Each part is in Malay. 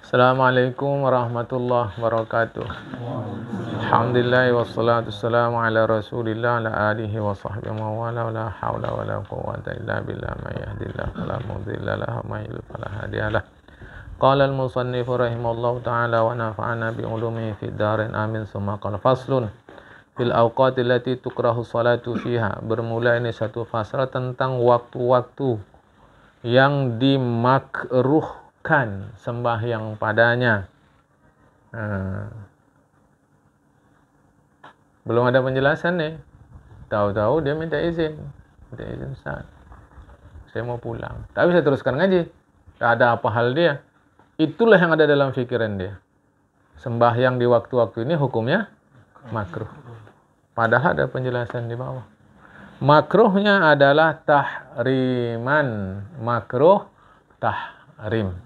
Assalamualaikum warahmatullahi wabarakatuh. Alhamdulillah wassalatu wassalamu ala Rasulillah ala alihi wa sahbihi wa wala la haula wala quwwata illa billah may yahdihillahu fala mudilla lahu wa may yudlil fala hadiya lahu. Qala al-musannif rahimahullahu ta'ala wa nafa'ana bi ulumihi fid darin amin. Summa qala faslun fil awqati allati tukrahu salatu fiha. Bermula ini satu fasal tentang waktu-waktu yang dimakruhkan sembahyang padanya. Belum ada penjelasan nih. Tahu-tahu dia minta izin. Ustaz, saya mau pulang. Tapi saya teruskan ngaji. Tak ada apa hal dia. Itulah yang ada dalam fikiran dia. Sembahyang di waktu-waktu ini hukumnya makruh. Padahal ada penjelasan di bawah. Makruhnya adalah tahriman. Makruh tahrim.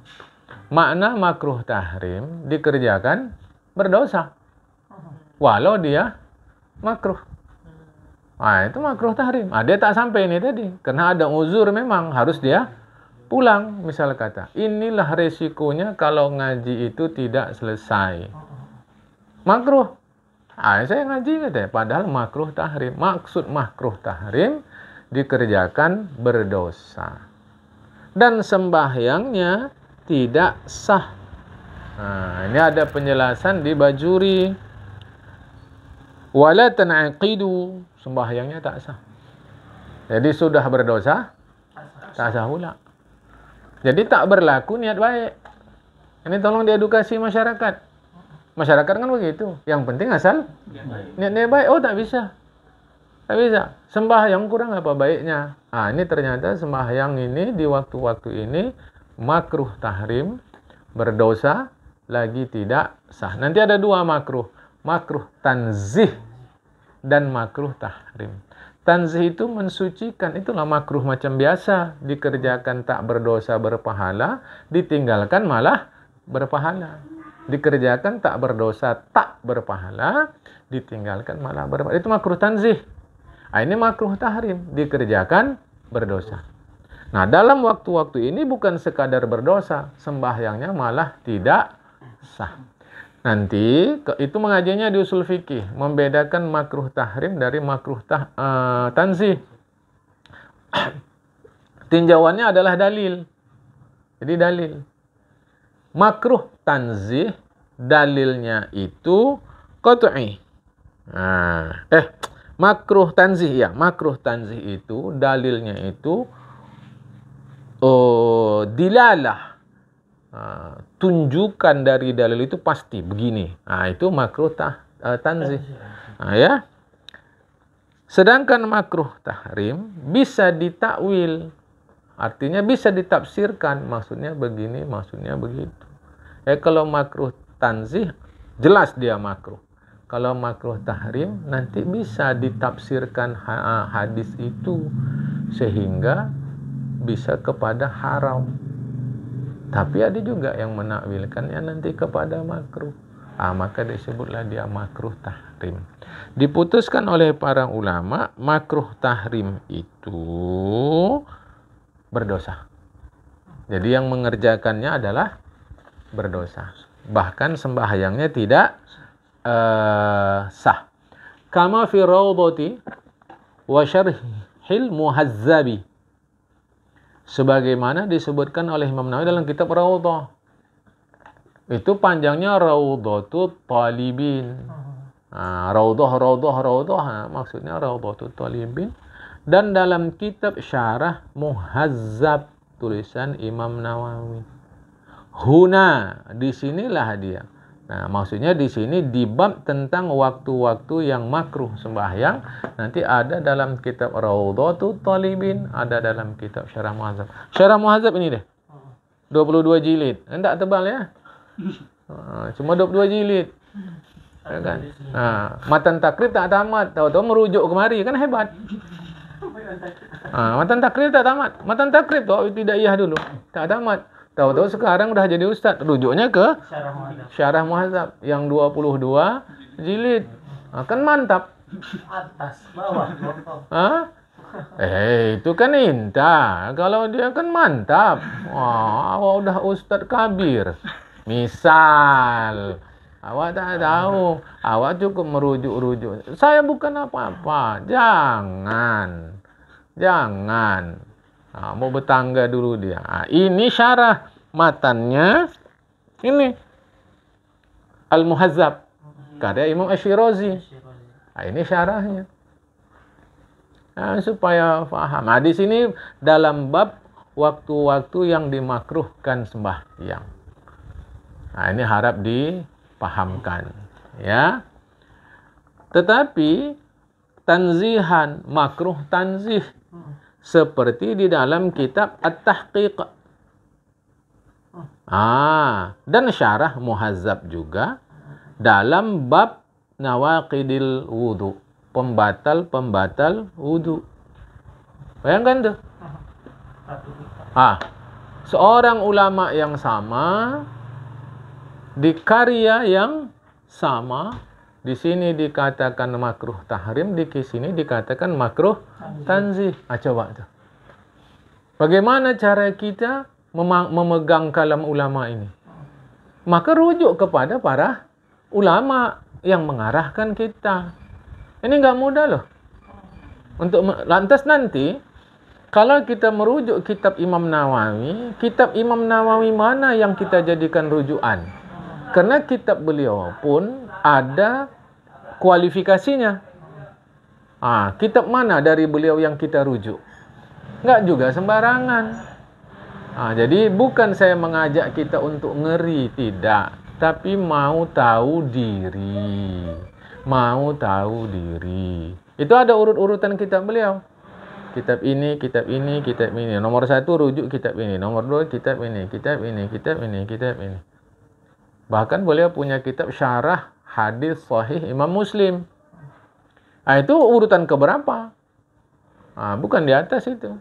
Makna makruh tahrim dikerjakan berdosa. Walau dia makruh. Itu makruh tahrim. Dia tak sampai ini tadi. Karena ada uzur memang harus dia pulang. Misal kata, inilah resikonya kalau ngaji itu tidak selesai. Makruh. Saya ngaji katanya. Padahal makruh tahrim. Maksud makruh tahrim dikerjakan berdosa. Dan sembahyangnya tidak sah. Ini ada penjelasan di Bajuri. Wala tan'aqidu, sembahyangnya tak sah. Jadi sudah berdosa, tak sah pula. Jadi tak berlaku niat baik. Ini tolong diedukasi masyarakat. Masyarakat kan begitu. Yang penting asal niatnya baik. Tak bisa. Tak bisa. Sembahyang kurang apa baiknya? Ini ternyata sembahyang ini di waktu-waktu ini makruh tahrim, berdosa, lagi tidak sah. Nanti ada dua makruh. Makruh tanzih dan makruh tahrim. Tanzih itu mensucikan. Itulah makruh macam biasa. Dikerjakan tak berdosa berpahala, ditinggalkan malah berpahala. Dikerjakan tak berdosa tak berpahala, ditinggalkan malah berpahala. Itu makruh tanzih. Ini makruh tahrim. Dikerjakan berdosa. Nah, dalam waktu-waktu ini bukan sekadar berdosa, sembahyangnya malah tidak sah. Nanti itu mengajinya di usul fikih, membedakan makruh tahrim dari makruh tanzih. Tinjauannya adalah dalil. Jadi dalil. Makruh tanzih dalilnya itu qat'i. Makruh tanzih ya, makruh tanzih itu dalilnya itu dilalah, tunjukan dari dalil itu pasti begini. Itu makruh tanzih. Ya. Sedangkan makruh tahrim bisa ditakwil. Artinya bisa ditafsirkan, maksudnya begini, maksudnya begitu. Kalau makruh tanzih jelas dia makruh. Kalau makruh tahrim nanti bisa ditafsirkan hadis itu sehingga bisa kepada haram. Tapi ada juga yang menakwilkannya nanti kepada makruh. Maka disebutlah dia makruh tahrim. Diputuskan oleh para ulama, makruh tahrim itu berdosa. Jadi yang mengerjakannya adalah berdosa. Bahkan sembahyangnya tidak sah. Kama fi rawdati wa syarhil muhazzabi. Sebagaimana disebutkan oleh Imam Nawawi dalam kitab Raudhah. Itu panjangnya Raudhatut Talibin. Raudhah, maksudnya Raudhatut Talibin. Dan dalam kitab Syarah Muhazzab, tulisan Imam Nawawi. Huna, disinilah dia. Maksudnya di sini di bab tentang waktu-waktu yang makruh sembahyang, nanti ada dalam kitab Raudhatut Talibin, ada dalam kitab Syarah Muhazzab. Syarah Muhazzab ini deh. 22 jilid. Enggak tebal ya. Cuma 22 jilid. Ya kan? Matan takrib tak tamat, tahu-tahu merujuk kemari, kan hebat. Matan takrib tak tamat. Matan takrib tuh tidak iya dulu. Tak tamat. Tahu-tahu sekarang udah jadi ustaz. Rujuknya ke Syarah Muhazzab yang 22 jilid. Kan mantap. Atas, bawah, Itu kan inta. Kalau dia kan mantap. Wah, udah ustaz kabir. Misal, awak tak tahu, awak cukup merujuk-rujuk. Saya bukan apa-apa. Jangan. Mau bertangga dulu dia. Ini syarah matannya. Ini Al-Muhazzab karya Imam Ash-Shirazi. Ini syarahnya. Supaya faham. Di sini dalam bab waktu-waktu yang dimakruhkan sembahyang. Ini harap dipahamkan, ya. Tetapi tanzihan, makruh tanzih seperti di dalam kitab At-Tahqiq. Dan syarah Muhazzab juga dalam bab nawaqidil wudu, pembatal wudu. Bayangkan tuh. Seorang ulama yang sama di karya yang sama, di sini dikatakan makruh tahrim, di sini dikatakan makruh tanzih. Coba tuh. Bagaimana cara kita memegang kalam ulama ini? Maka rujuk kepada para ulama yang mengarahkan kita. Ini nggak mudah loh. Lantas nanti kalau kita merujuk kitab Imam Nawawi mana yang kita jadikan rujukan? Karena kitab beliau pun ada kualifikasinya. Kitab mana dari beliau yang kita rujuk? Enggak juga sembarangan. Jadi bukan saya mengajak kita untuk ngeri, tidak. Tapi mau tahu diri. Itu ada urut-urutan kitab beliau. Kitab ini. Nomor 1 rujuk kitab ini. Nomor 2 kitab ini. Bahkan beliau punya kitab syarah hadis sahih Imam Muslim. Itu urutan keberapa? Bukan di atas itu.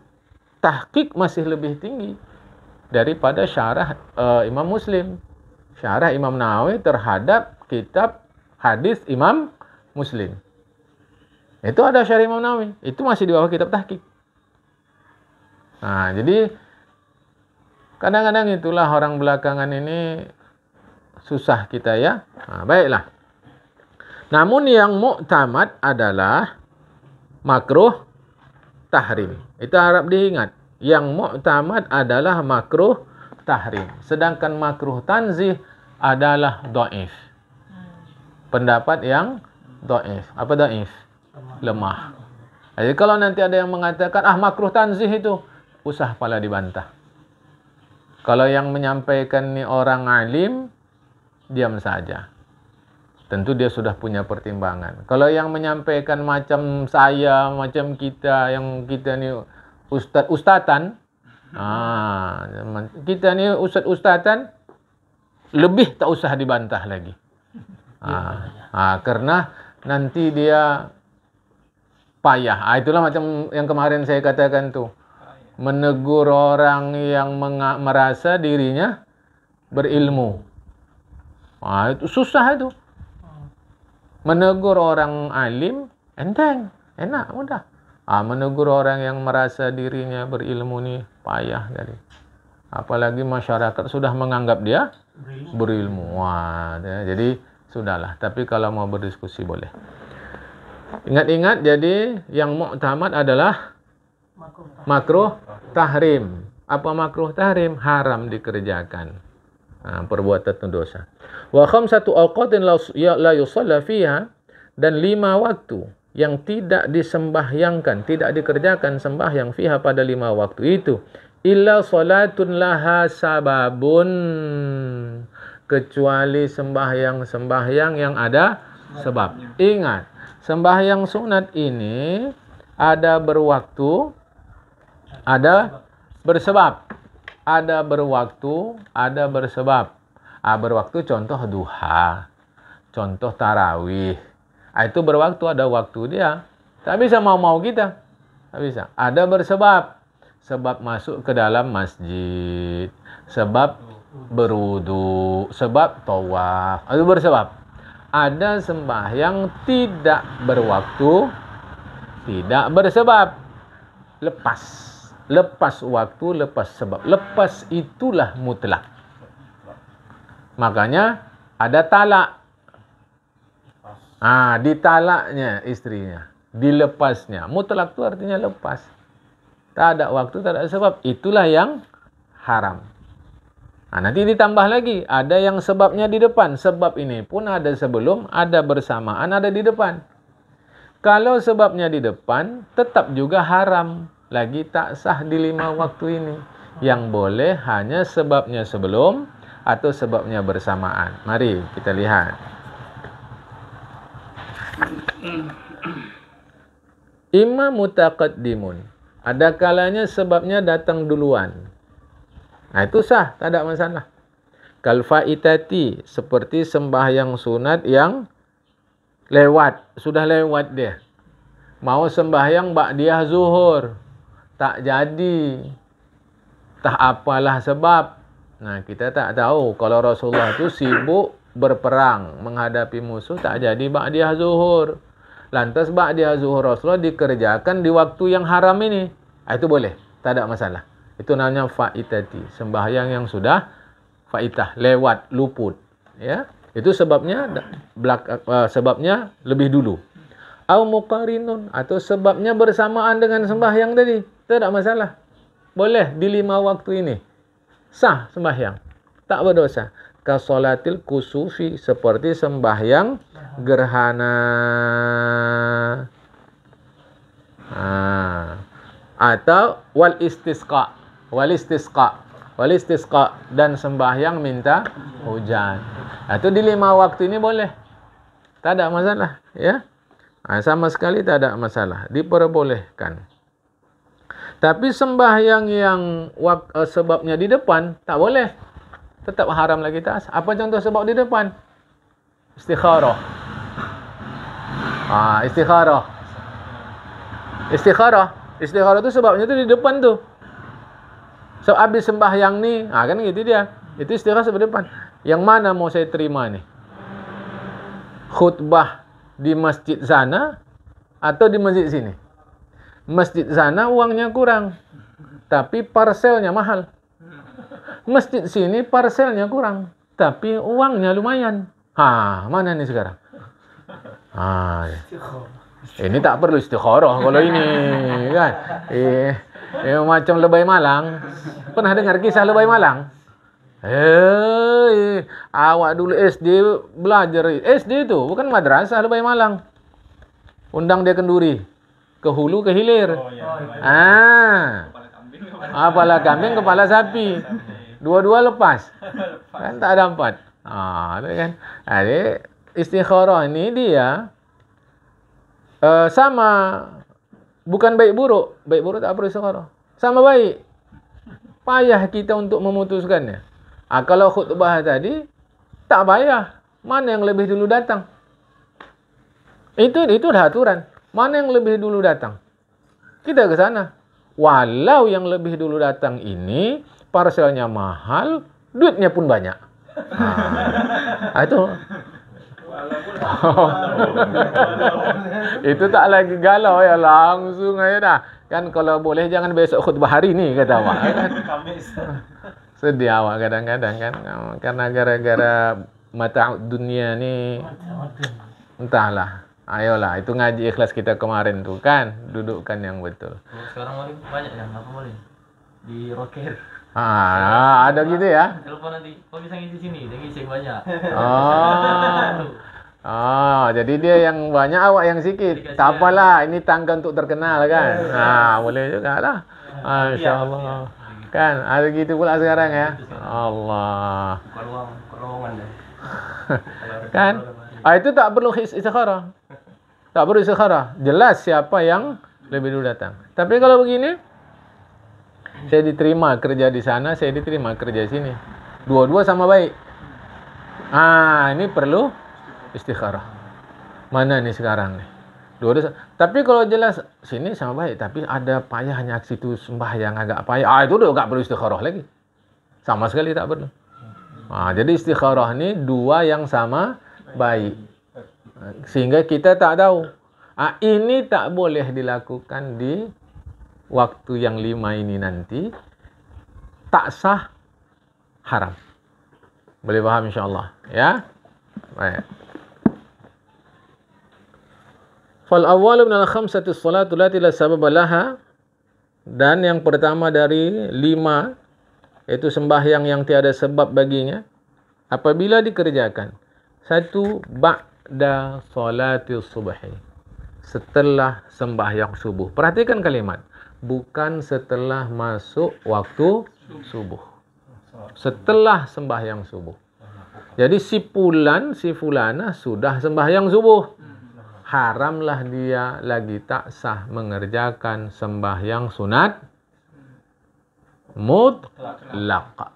Tahqiq masih lebih tinggi daripada syarah Imam Muslim. Syarah Imam Nawawi terhadap kitab hadis Imam Muslim. Itu ada syarah Imam Nawawi. Itu masih di bawah kitab tahqiq. Jadi kadang-kadang itulah orang belakangan ini susah kita, ya. Baiklah. Namun yang mu'tamad adalah makruh tahrim. Itu harap diingat. Yang mu'tamad adalah makruh tahrim. Sedangkan makruh tanzih adalah dhaif. Pendapat yang dhaif. Apa dhaif? Lemah. Jadi kalau nanti ada yang mengatakan makruh tanzih itu, usah pala dibantah. Kalau yang menyampaikan ini orang alim, diam saja. Tentu dia sudah punya pertimbangan. Kalau yang menyampaikan macam saya, macam kita, yang kita ni ustadzan, kita ni ustadzan, lebih tak usah dibantah lagi. Karena nanti dia payah. Itulah macam yang kemarin saya katakan tuh. Menegur orang yang merasa dirinya berilmu. Itu susah itu. Menegur orang alim enteng, enak, mudah. Menegur orang yang merasa dirinya berilmu ni payah tadi. Apalagi masyarakat sudah menganggap dia berilmu. Jadi sudahlah. Tapi kalau mau berdiskusi boleh. Ingat-ingat, jadi yang mu'tamad adalah makruh tahrim. Apa makruh tahrim? Haram dikerjakan. Perbuatan dosa. Wa khamsatu awqatin la yusalla fiha, dan 5 waktu yang tidak disembahyangkan, tidak dikerjakan sembahyang fiha pada 5 waktu itu, illa salatun laha sababun, kecuali sembahyang yang ada sebab. Ingat, sembahyang sunat ini ada berwaktu, ada bersebab. Ada berwaktu, ada bersebab. Berwaktu contoh duha, contoh tarawih. Itu berwaktu, ada waktu dia. Tak bisa mau-mau kita. Tak bisa. Ada bersebab. Sebab masuk ke dalam masjid. Sebab berwudu. Sebab tawaf. Itu bersebab. Ada sembahyang tidak berwaktu, tidak bersebab. Lepas waktu, lepas sebab. Lepas itulah mutlak. Makanya ada talak. Ditalaknya istrinya, dilepasnya. Mutlak itu artinya lepas. Tak ada waktu, tak ada sebab. Itulah yang haram. Nanti ditambah lagi, ada yang sebabnya di depan. Sebab ini pun ada sebelum, ada bersamaan, ada di depan. Kalau sebabnya di depan, tetap juga haram. Lagi tak sah di 5 waktu ini. Yang boleh hanya sebabnya sebelum atau sebabnya bersamaan. Mari kita lihat. Imma mutaqaddimun. Ada kalanya sebabnya datang duluan. Itu sah, tak ada masalah. Kal faitati, seperti sembahyang sunat yang lewat, sudah lewat dia. Mau sembahyang ba'diyah zuhur, tak jadi. Tak apalah sebab. Kita tak tahu kalau Rasulullah itu sibuk berperang menghadapi musuh, tak jadi ba'diyah zuhur. Lantas ba'diyah zuhur Rasulullah dikerjakan di waktu yang haram ini. Itu boleh, tak ada masalah. Itu namanya faitati, sembahyang yang sudah faitah, lewat, luput. Ya, itu sebabnya sebabnya lebih dulu. Au muqarinun, atau sebabnya bersamaan dengan sembahyang tadi, tak ada masalah. Boleh di 5 waktu ini. Sah sembahyang, tak berdosa. Kasolatil kusufi, seperti sembahyang gerhana. Atau wal istisqa. Dan sembahyang minta hujan. Itu di 5 waktu ini boleh. Tak ada masalah, ya. Sama sekali tak ada masalah, diperbolehkan. Tapi sembahyang yang sebabnya di depan tak boleh. Tetap haram lagi tak. Apa contoh sebab di depan? Istikharah. Istikharah tu sebabnya tu di depan tu. So habis sembahyang ni, kan gitu dia. Itu istikharah sebab depan. Yang mana mau saya terima ni? Khutbah di masjid sana atau di masjid sini? Masjid sana uangnya kurang, tapi parselnya mahal. Masjid sini parselnya kurang, tapi uangnya lumayan. Mana ni sekarang? Ini tak perlu istikharah kalau ini, kan? Macam Lebay Malang. Pernah dengar kisah Lebay Malang? Awak dulu SD belajar. SD itu bukan madrasah Lebay Malang. Undang dia kenduri. Ke hulu, ke hilir. Kepala kambing, kepala sapi. Dua-dua lepas. Kan tak ada 4. Kan? Jadi istikharah ini dia sama, bukan baik buruk. Baik buruk tak perlu istikharah. Sama baik. Payah kita untuk memutuskannya. Kalau khutbah tadi tak payah. Mana yang lebih dulu datang? Itu dah aturan. Mana yang lebih dulu datang? Kita ke sana. Walau yang lebih dulu datang ini parselnya mahal, duitnya pun banyak. Itu itu tak lagi galau ya, langsung aja dah. Kan kalau boleh jangan besok khutbah hari ni, kata awak. Sedih awak kadang-kadang kan, karena gara-gara mata dunia ni. Entahlah. Ayolah, itu ngaji ikhlas kita kemarin tuh kan, dudukkan yang betul. Sekarang banyak yang apa boleh di rocker. Ada gitu ya? Telepon nanti, kok bisa ngisi sini? Dia ngisi banyak. Jadi dia yang banyak, awak yang sikit. Tak apalah, ini tangga untuk terkenal kan. Boleh juga lah. Masya Allah. Kan, ada gitu pula sekarang ya. Allah. Kerowongan deh. Kan? Itu tak perlu istikharah. Tak perlu istikharah. Jelas siapa yang lebih dulu datang. Tapi kalau begini, saya diterima kerja di sana, saya diterima kerja di sini. Dua-dua sama baik. Ini perlu istikharah. Mana nih sekarang nih? Dua-dua. Tapi kalau jelas sini sama baik, tapi ada payahnya situ sembahyang agak payah. Itu udah enggak perlu istikharah lagi. Sama sekali tak perlu. Jadi istikharah ni dua yang sama baik. Sehingga kita tak tahu. Ini tak boleh dilakukan di waktu yang 5 ini nanti. Tak sah, haram. Boleh paham insyaallah, ya? Baik. Fal awwalu min al-khamsati as-salatu allati la sababa laha, dan yang pertama dari 5 yaitu sembahyang yang tiada sebab baginya apabila dikerjakan. 1. Ba'da salatil subhi, setelah sembahyang subuh. Perhatikan kalimat, bukan setelah masuk waktu subuh. Setelah sembahyang subuh. Jadi si fulana sudah sembahyang subuh. Haramlah dia lagi tak sah mengerjakan sembahyang sunat mutlak.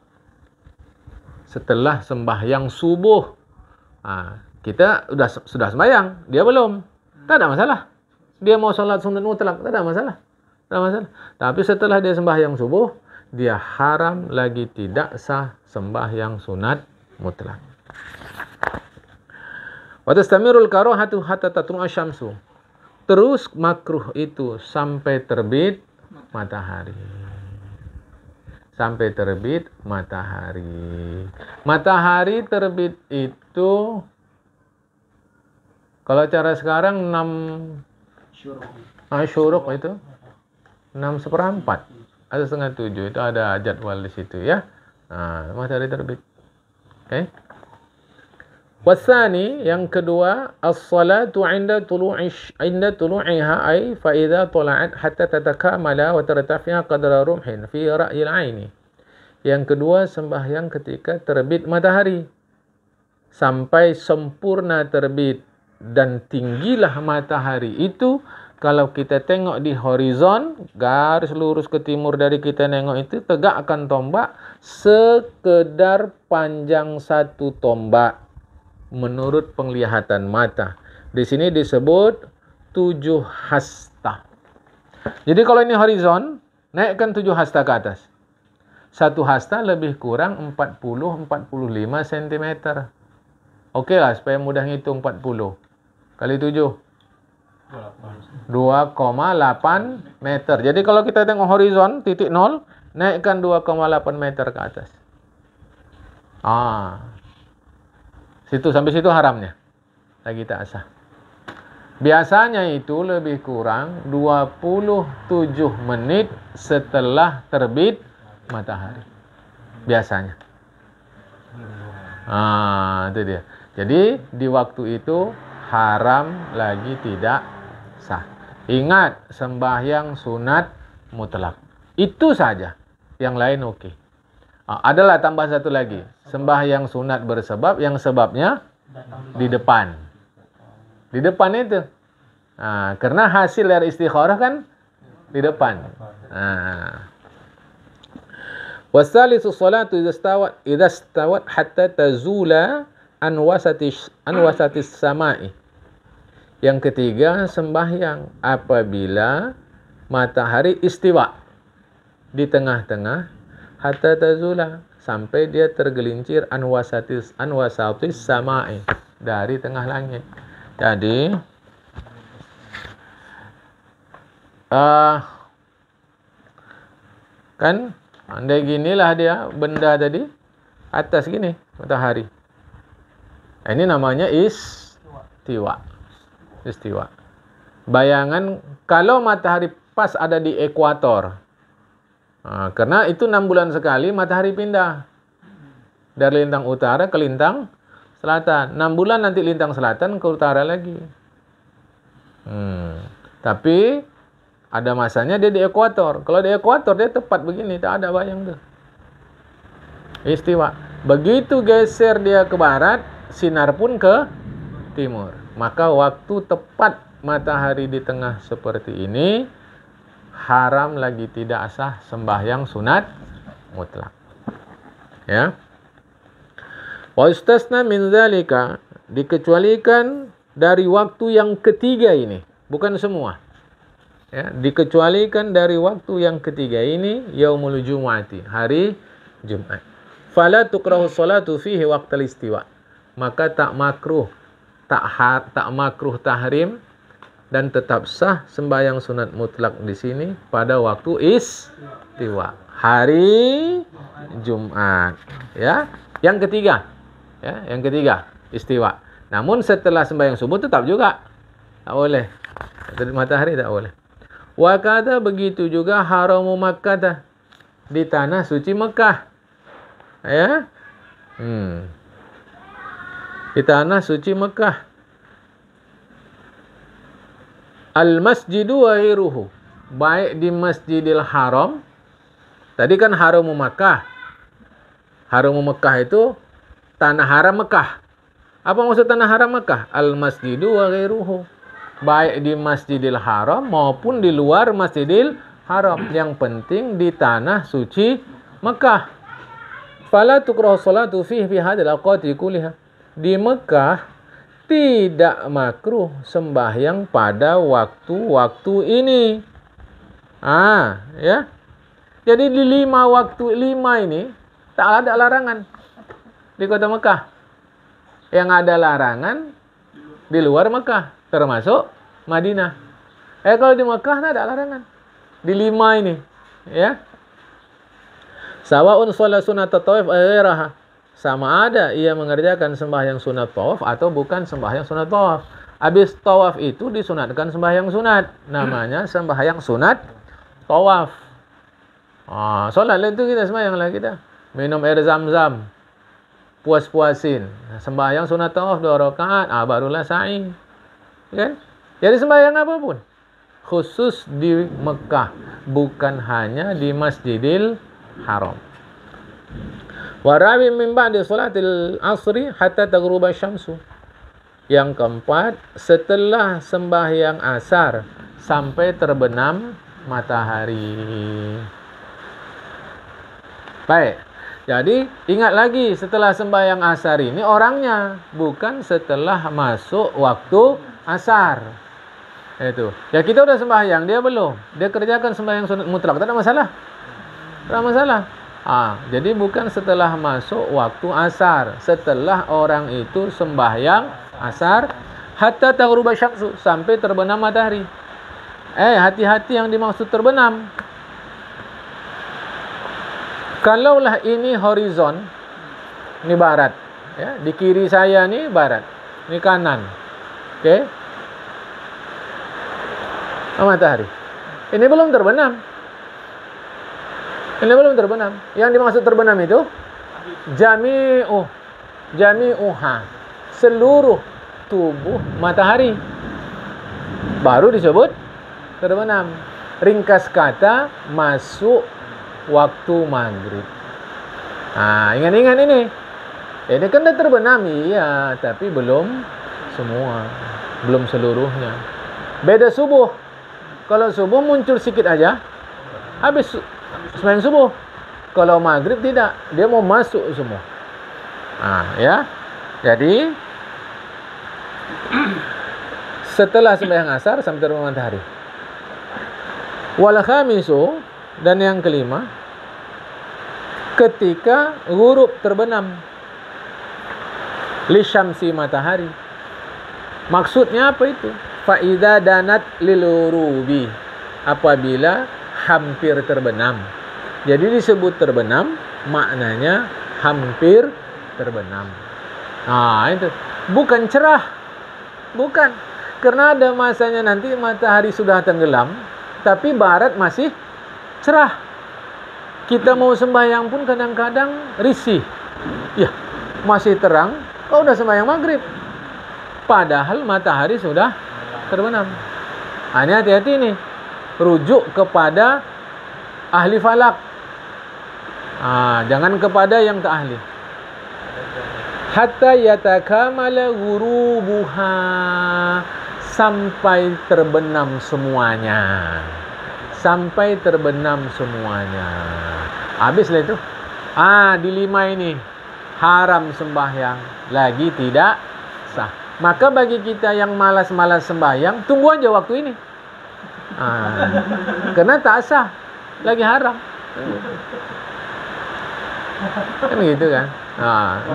Setelah sembahyang subuh. Kita sudah sembahyang, dia belum. Tak ada masalah. Dia mau sholat sunat mutlak, tak ada masalah. Tak ada masalah. Tapi setelah dia sembahyang subuh, dia haram lagi tidak sah sembahyang sunat mutlak. Wa tastamirul karahatu hatta tatlu'a syamsu. Terus makruh itu sampai terbit matahari. Sampai terbit matahari. Matahari terbit itu kalau cara sekarang 6 syuruk itu 6/4 atau 6:30 itu ada jadwal di situ ya. Matahari terbit. Oke. Wasani, yang kedua, as-salatu 'inda tulu'iha ay fa idza tala'at hatta tatakamala wa tartafi'a qadra rumhin fi ra'yil 'aini. Yang kedua, sembahyang ketika terbit matahari sampai sempurna terbit, dan tinggilah matahari itu. Kalau kita tengok di horizon, garis lurus ke timur dari kita nengok itu, tegakkan tombak sekedar panjang 1 tombak menurut penglihatan mata. Di sini disebut 7 hasta. Jadi kalau ini horizon, naikkan 7 hasta ke atas. 1 hasta lebih kurang 40-45 cm. Oke lah, supaya mudah ngitung 40 kali 7. 2,8 meter. Jadi kalau kita tengok horizon, titik 0, naikkan 2,8 meter ke atas. Situ sampai situ haramnya. Lagi tak sah. Biasanya itu lebih kurang 27 menit setelah terbit matahari. Biasanya. Itu dia. Jadi di waktu itu haram lagi tidak sah. Ingat, sembahyang sunat mutlak. Itu saja. Yang lain oke. Adalah tambah satu lagi. Sembahyang sunat bersebab, yang sebabnya di depan. Di depan itu. Karena hasil dari istikharah kan di depan. Wasalisu salatu idza stawat hatta tazula an wasatis sama'i. Yang ketiga, sembahyang apabila matahari istiwa di tengah-tengah, hatta tazula, sampai dia tergelincir an wasatis sama'i, dari tengah langit. Jadi kan andai ginilah dia benda tadi atas gini matahari. Ini namanya istiwa. Bayangan kalau matahari pas ada di ekuator. Karena itu 6 bulan sekali matahari pindah dari lintang utara ke lintang selatan. 6 bulan nanti lintang selatan ke utara lagi. Tapi ada masanya dia di ekuator. Kalau di ekuator dia tepat begini, tak ada bayang tuh. Istiwa. Begitu geser dia ke barat, sinar pun ke timur. Maka waktu tepat matahari di tengah seperti ini, haram lagi tidak sah sembahyang sunat mutlak. Ya. Wa istasna min dzalika, dikecualikan dari waktu yang ketiga ini, bukan semua. Ya, dikecualikan dari waktu yang ketiga ini, yaumul jumu'ati, hari Jumat. Fala tukrahu sholatu fihi waqtal istiwa. Maka tak makruh tahrim, dan tetap sah sembahyang sunat mutlak di sini pada waktu istiwa, hari Jumat. Ya. Yang ketiga, Ya, yang ketiga, istiwa. Namun setelah sembahyang subuh tetap juga tak boleh. Matahari tak boleh. Wa kata begitu juga haramu Makkah di tanah suci Mekah. Ya. Di tanah suci Mekah. Al-masjidu wa ghairuhu. Baik di Masjidil Haram. Tadi kan haramu Makkah. Haramu Mekah itu tanah haram Mekah. Apa maksud tanah haram Mekah? Al-masjidu wa ghairuhu. Baik di Masjidil Haram maupun di luar Masjidil Haram. Yang penting di tanah suci Mekah. Fala tukrahu salatu fihi fi hadhil awqati kulliha. Di Mekah tidak makruh sembahyang pada waktu-waktu ini. Ya. Jadi di 5 waktu 5 ini tak ada larangan di kota Mekah. Yang ada larangan di luar Mekah, termasuk Madinah. Kalau di Mekah tak ada larangan. Di 5 ini, ya. Sawa'un shalat sunat tawaf ghairaha. Sama ada ia mengerjakan sembahyang sunat tawaf atau bukan sembahyang sunat tawaf. Habis tawaf itu disunatkan sembahyang sunat. Namanya sembahyang sunat tawaf. Solat itu kita sembahyang lah kita. Minum air zam-zam. Puas-puasin. Sembahyang sunat tawaf 2 rakaat. Barulah sa'i. Kan? Jadi sembahyang apapun. Khusus di Mekah. Bukan hanya di Masjidil Haram. Warawi min ba'di salatil asri hatta taghruba syamsu. Yang keempat, setelah sembahyang asar sampai terbenam matahari. Baik. Jadi ingat lagi, setelah sembahyang asar ini orangnya, bukan setelah masuk waktu asar. Itu. Ya kita udah sembahyang, dia belum. Dia kerjakan sembahyang sunat mutlak, tak ada masalah. Tak ada masalah. Jadi bukan setelah masuk waktu asar, setelah orang itu sembahyang asar hatta taghruba syamsu, sampai terbenam matahari. Hati-hati yang dimaksud terbenam. Kalaulah ini horizon, ini barat, ya, di kiri saya ni barat, ini kanan, okey, matahari. Ini belum terbenam. Ini belum terbenam. Yang dimaksud terbenam itu jami'uha, seluruh tubuh matahari, baru disebut terbenam. Ringkas kata, masuk waktu maghrib. Ingat-ingat ini. Ini kan dah terbenam, iya, tapi belum semua, belum seluruhnya. Beda subuh. Kalau subuh muncul sikit aja, habis sembahyang subuh. Kalau maghrib tidak, dia mau masuk semua. Ya. Jadi setelah sembahyang asar sampai terbenam matahari. Wal khamisu, dan yang kelima, ketika ghurub terbenam li syamsi, matahari. Maksudnya apa itu? Fa idza danat lil ghurubi, apabila hampir terbenam. Jadi disebut terbenam, maknanya hampir terbenam. Itu bukan cerah. Bukan. Karena ada masanya nanti matahari sudah tenggelam, tapi barat masih cerah. Kita mau sembahyang pun kadang-kadang risih. Ya, masih terang, kau udah sembahyang maghrib. Padahal matahari sudah terbenam. Ini hati-hati nih. Rujuk kepada ahli falak. Jangan kepada yang tak ahli. Hatta yatakamala ghurubuha, sampai terbenam semuanya. Sampai terbenam semuanya. Habislah itu. Di 5 ini haram sembahyang, lagi tidak sah. Maka bagi kita yang malas-malas sembahyang, tunggu aja waktu ini. Karena tak sah, lagi haram. Kan gitu kan.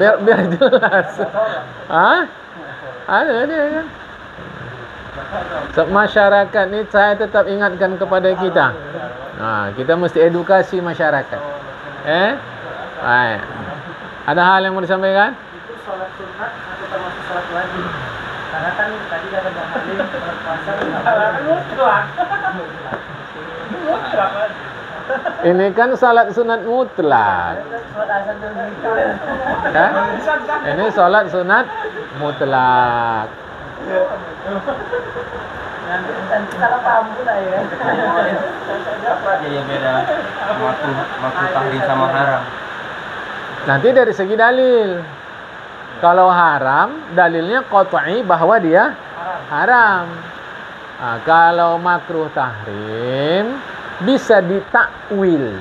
Biar jelas. Ada kan. Masyarakat ni saya tetap ingatkan kepada kita. Kita mesti edukasi masyarakat. Baik. Ada hal yang mau disampaikan? Itu sholat sunat atau termasuk sholat wajib? Karena kan tadi kata Bang Halim sholat puasa mutlak. Ini kan salat sunat mutlak. Sholat asar dan zuhur. Kan? Ini salat sunat mutlak. Dan salah paham pula ya. Apa aja yang beda makruh tahrim sama haram? Nanti dari segi dalil. Kalau haram, dalilnya qat'i bahwa dia haram. Nah, kalau makruh tahrim bisa ditakwil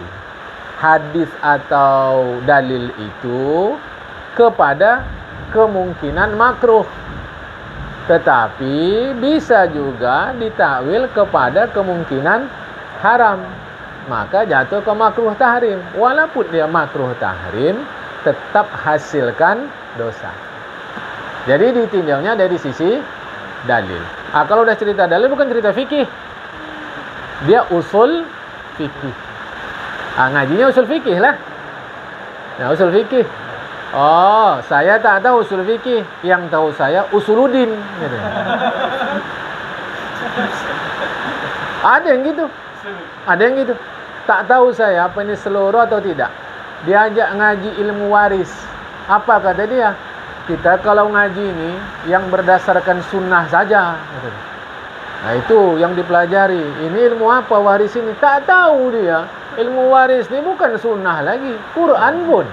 hadis atau dalil itu kepada kemungkinan makruh. Tetapi bisa juga ditakwil kepada kemungkinan haram. Maka jatuh ke makruh tahrim. Walaupun dia makruh tahrim, tetap hasilkan dosa. Jadi ditinjaunya dari sisi dalil. Kalau udah cerita dalil bukan cerita fikih. Dia usul fikih. Ngajinya usul fikih lah. Nah, usul fikih. Oh, saya tak tahu usul fikih. Yang tahu saya usuluddin gitu. Ada yang gitu. Ada yang gitu. Tak tahu saya apa ini seluruh atau tidak. Diajak ngaji ilmu waris. Apa kata dia? Kita kalau ngaji ini yang berdasarkan sunnah saja. Nah itu yang dipelajari. Ini ilmu apa waris ini? Tak tahu dia. Ilmu waris ini bukan sunnah lagi. Quran pun.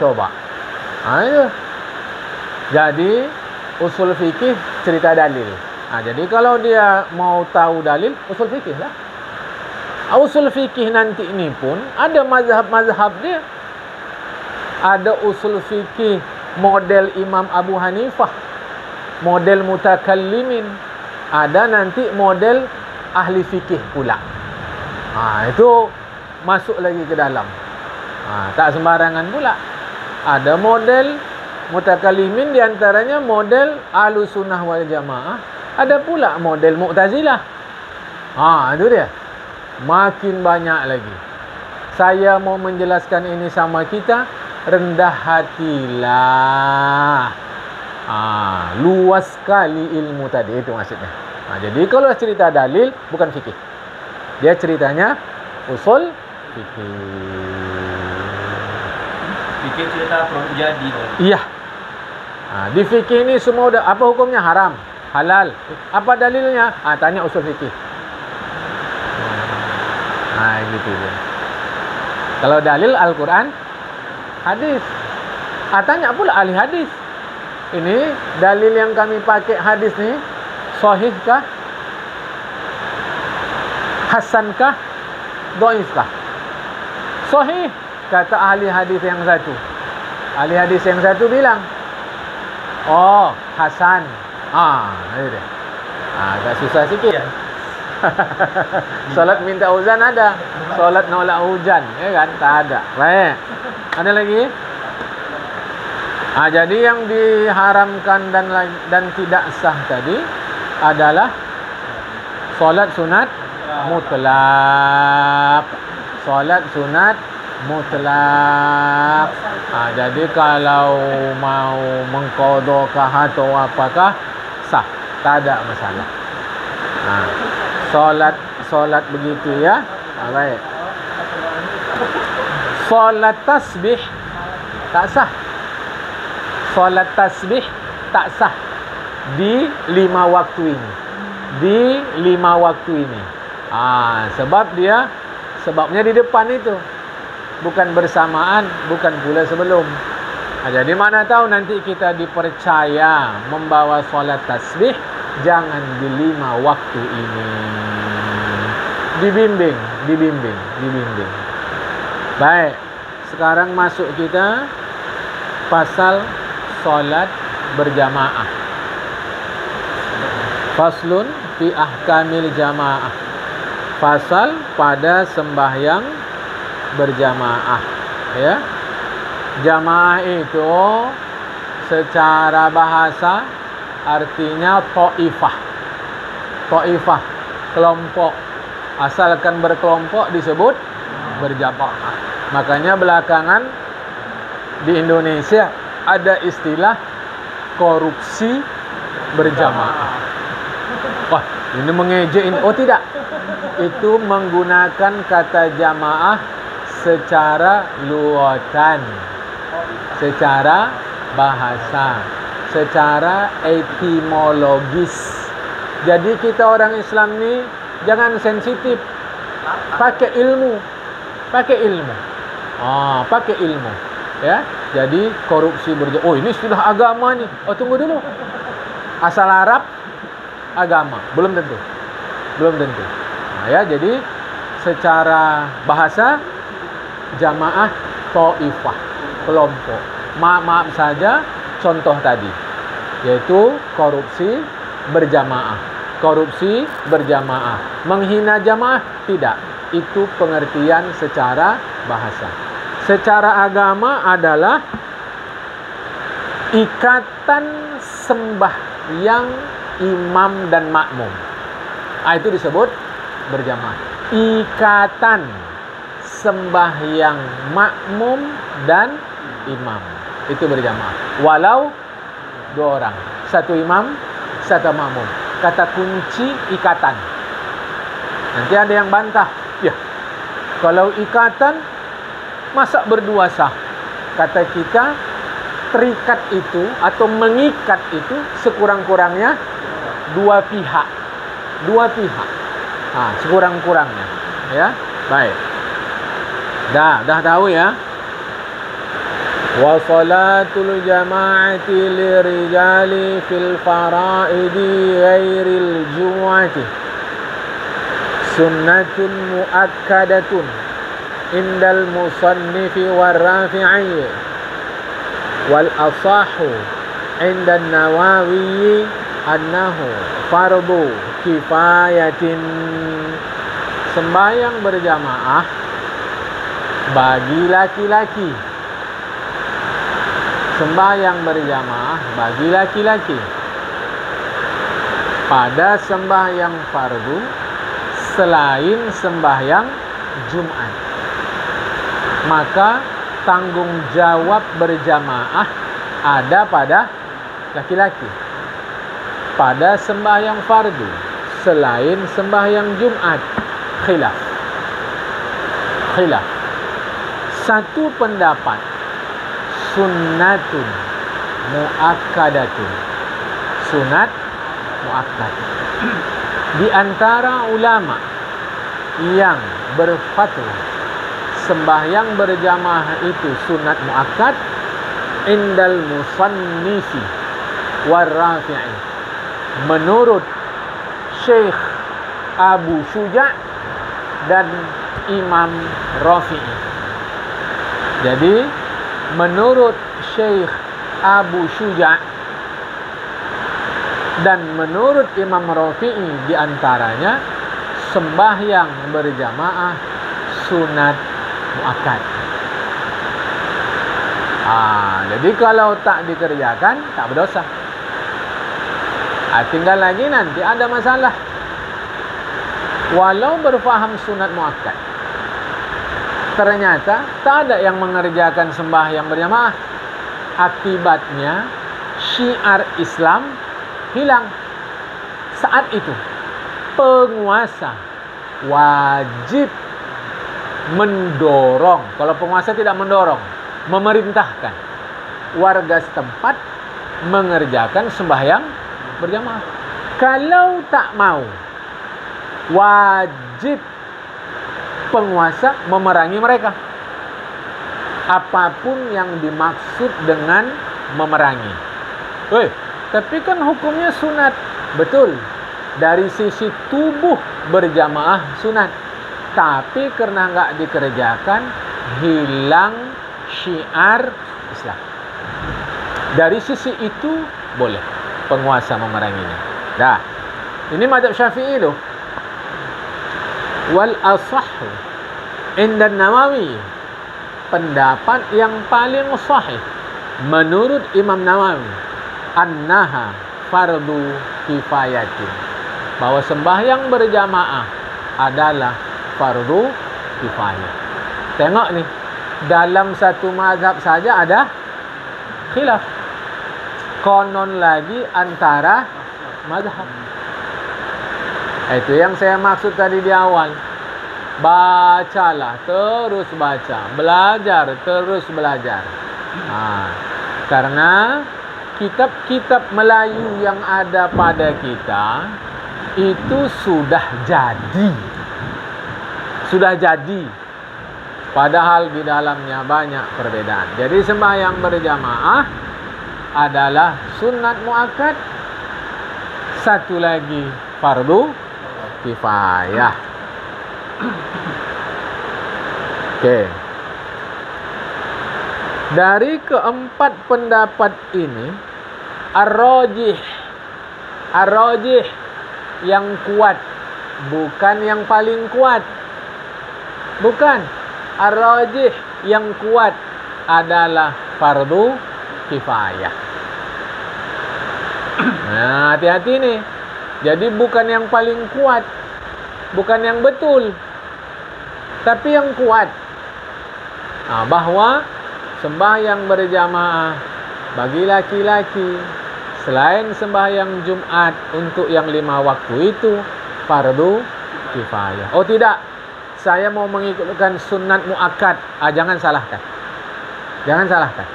Coba. Nah itu. Jadi usul fikih cerita dalil. Nah jadi kalau dia mau tahu dalil, usul fikih lah. Usul fikih nanti ini pun ada mazhab-mazhab dia. Ada usul fikih model Imam Abu Hanifah, model mutakallimin, ada nanti model ahli fikih pula. Itu masuk lagi ke dalam. Tak sembarangan pula. Ada model mutakallimin, diantaranya model Ahlus Sunnah wal Jamaah. Ada pula model Mu'tazilah. Itu dia. Makin banyak lagi. Saya mau menjelaskan ini sama kita, rendah hatilah. Luas sekali ilmu tadi, itu maksudnya. Jadi kalau cerita dalil bukan fikih. Dia ceritanya usul fikih. Fikih cerita produk jadi. Iya. Di fikih ini semua udah apa hukumnya? Haram, halal. Apa dalilnya? Tanya usul fikih. Gitu dia. Kalau dalil Al-Quran, hadis. Tanya pula ahli hadis. Ini dalil yang kami pakai hadis ni sahihkah? Hasankah? Dhaifkah? Sahih, kata ahli hadis yang satu. Ahli hadis yang satu bilang, hasan. Itu dia. Agak susah sikit. Solat minta uzan ada, solat nolak hujan, ya kan? Tak ada. Baik. Ada lagi? Jadi yang diharamkan dan tidak sah tadi adalah solat sunat mutlak. Solat sunat mutlak. Jadi kalau mau mengqadakah atau apakah sah, tak ada masalah. Solat begitu ya. Baik. Solat tasbih tak sah. Solat tasbih tak sah di 5 waktu ini. Di 5 waktu ini. Sebabnya di depan itu. Bukan bersamaan, bukan pula sebelum. Jadi mana tahu nanti kita dipercaya membawa solat tasbih, jangan di 5 waktu ini. Dibimbing. Baik, sekarang masuk kita pasal solat berjamaah. Faslun fi ahkamil jamaah. Pasal pada sembahyang berjamaah. Ya. Jamaah itu secara bahasa artinya ta'ifah. Ta'ifah, kelompok. Asalkan berkelompok disebut berjamaah. Makanya belakangan di Indonesia ada istilah korupsi berjamaah. Wah, ini mengejek ini. Oh tidak. Itu menggunakan kata jamaah secara lughatan, secara bahasa, secara etimologis. Jadi kita orang Islam ni jangan sensitif. Pakai ilmu. Pakai ilmu. Pakai ilmu. Ya. Jadi korupsi berjamaah. Oh, ini sudah agama ni. Oh, tunggu dulu. Asal Arab agama, belum tentu. Belum tentu. Ya, jadi secara bahasa jamaah taifah, kelompok. Maaf saja contoh tadi, yaitu korupsi berjamaah. Korupsi berjamaah. Menghina jamaah tidak. Itu pengertian secara bahasa. Secara agama adalah ikatan sembahyang imam dan makmum. Itu disebut berjamaah. Ikatan sembahyang makmum dan imam. Itu berjamaah. Walau 2 orang. 1 imam, 1 makmum. Kata kunci ikatan. Nanti ada yang bantah. Ya, kalau ikatan, masa berdua sah? Kata kita, terikat itu atau mengikat itu sekurang-kurangnya 2 pihak. 2 pihak. Sekurang-kurangnya. Ya, baik. Dah tahu ya. Wa salatul jama'ati lirijali fil fara'idi ghairil jumu'ati sunnatun muakkadatun indal musannifi war rafi'i wal asahu indan nawawi annahu fardu kifayatin. Sembahyang berjamaah bagi laki-laki. Sembahyang berjamaah bagi laki-laki. Pada sembahyang fardu selain sembahyang Jumat. Maka tanggung jawab berjamaah ada pada laki-laki. Pada sembahyang fardu selain sembahyang Jumat, khilaf. Satu pendapat, sunnatun muakkadatun. Sunat muakkad. Di antara ulama yang berfatwa sembahyang berjamaah itu sunat muakkad, indal musannifi war rafi'i, menurut Syekh Abu Syuja' dan Imam Rafi'i. Jadi menurut Syekh Abu Syuja' dan menurut Imam Rafi'i, di antaranya sembahyang berjamaah sunat muakkad. Jadi kalau tak dikerjakan tak berdosa. Tinggal lagi nanti ada masalah. Walau berfaham sunat muakkad, ternyata tak ada yang mengerjakan sembahyang berjamaah. Akibatnya syiar Islam hilang. Saat itu penguasa wajib mendorong, kalau penguasa tidak mendorong, memerintahkan warga setempat mengerjakan sembahyang berjamaah. Kalau tak mau, wajib penguasa memerangi mereka. Apapun yang dimaksud dengan memerangi. Tapi kan hukumnya sunat. Betul. Dari sisi tubuh berjamaah sunat. Tapi karena enggak dikerjakan, hilang syiar Islam. Dari sisi itu boleh penguasa memeranginya. Ini mazhab Syafi'i loh. Wal asahhu inda Nawawi, pendapat yang paling sahih menurut Imam Nawawi, annaha fardu kifayatin, bahwa sembahyang berjamaah adalah fardu kifayah. Tengok nih, dalam satu mazhab saja ada khilaf. konon lagi antara mazhab. Itu yang saya maksud tadi di awal. Bacalah, terus baca. Belajar, terus belajar. Karena kitab-kitab Melayu yang ada pada kita itu sudah jadi. Sudah jadi. Padahal di dalamnya banyak perbedaan. Jadi sembahyang berjamaah adalah sunat muakkad. Satu lagi fardu kifayah. Oke. Dari keempat pendapat ini, ar-rajih yang kuat, bukan yang paling kuat. Bukan. Ar-rajih yang kuat adalah fardu kifayah. Nah, hati-hati nih. Jadi bukan yang paling kuat, bukan yang betul, tapi yang kuat. Bahwa sembahyang berjamaah bagi laki-laki selain sembahyang Jumat untuk yang 5 waktu itu fardu kifayah. Oh tidak, saya mau mengikutkan sunat muakkad. Jangan salahkan. Jangan salahkan.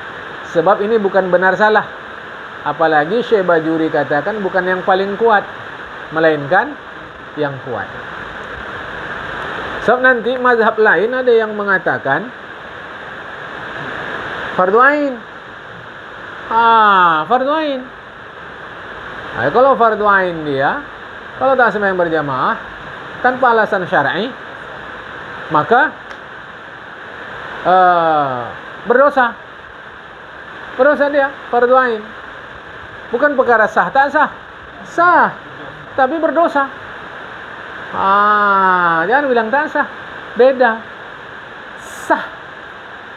Sebab ini bukan benar salah. Apalagi Syekh Bajuri katakan bukan yang paling kuat, melainkan yang kuat. Sebab nanti mazhab lain ada yang mengatakan fardu ain. Fardu ain. Kalau fardu ain dia, kalau tak sembahyang berjamaah tanpa alasan syar'i, maka berdosa. Berdosa dia, fardu ain. Bukan perkara sah, tak sah. Sah, tapi berdosa. Jangan bilang tak sah. Beda. Sah,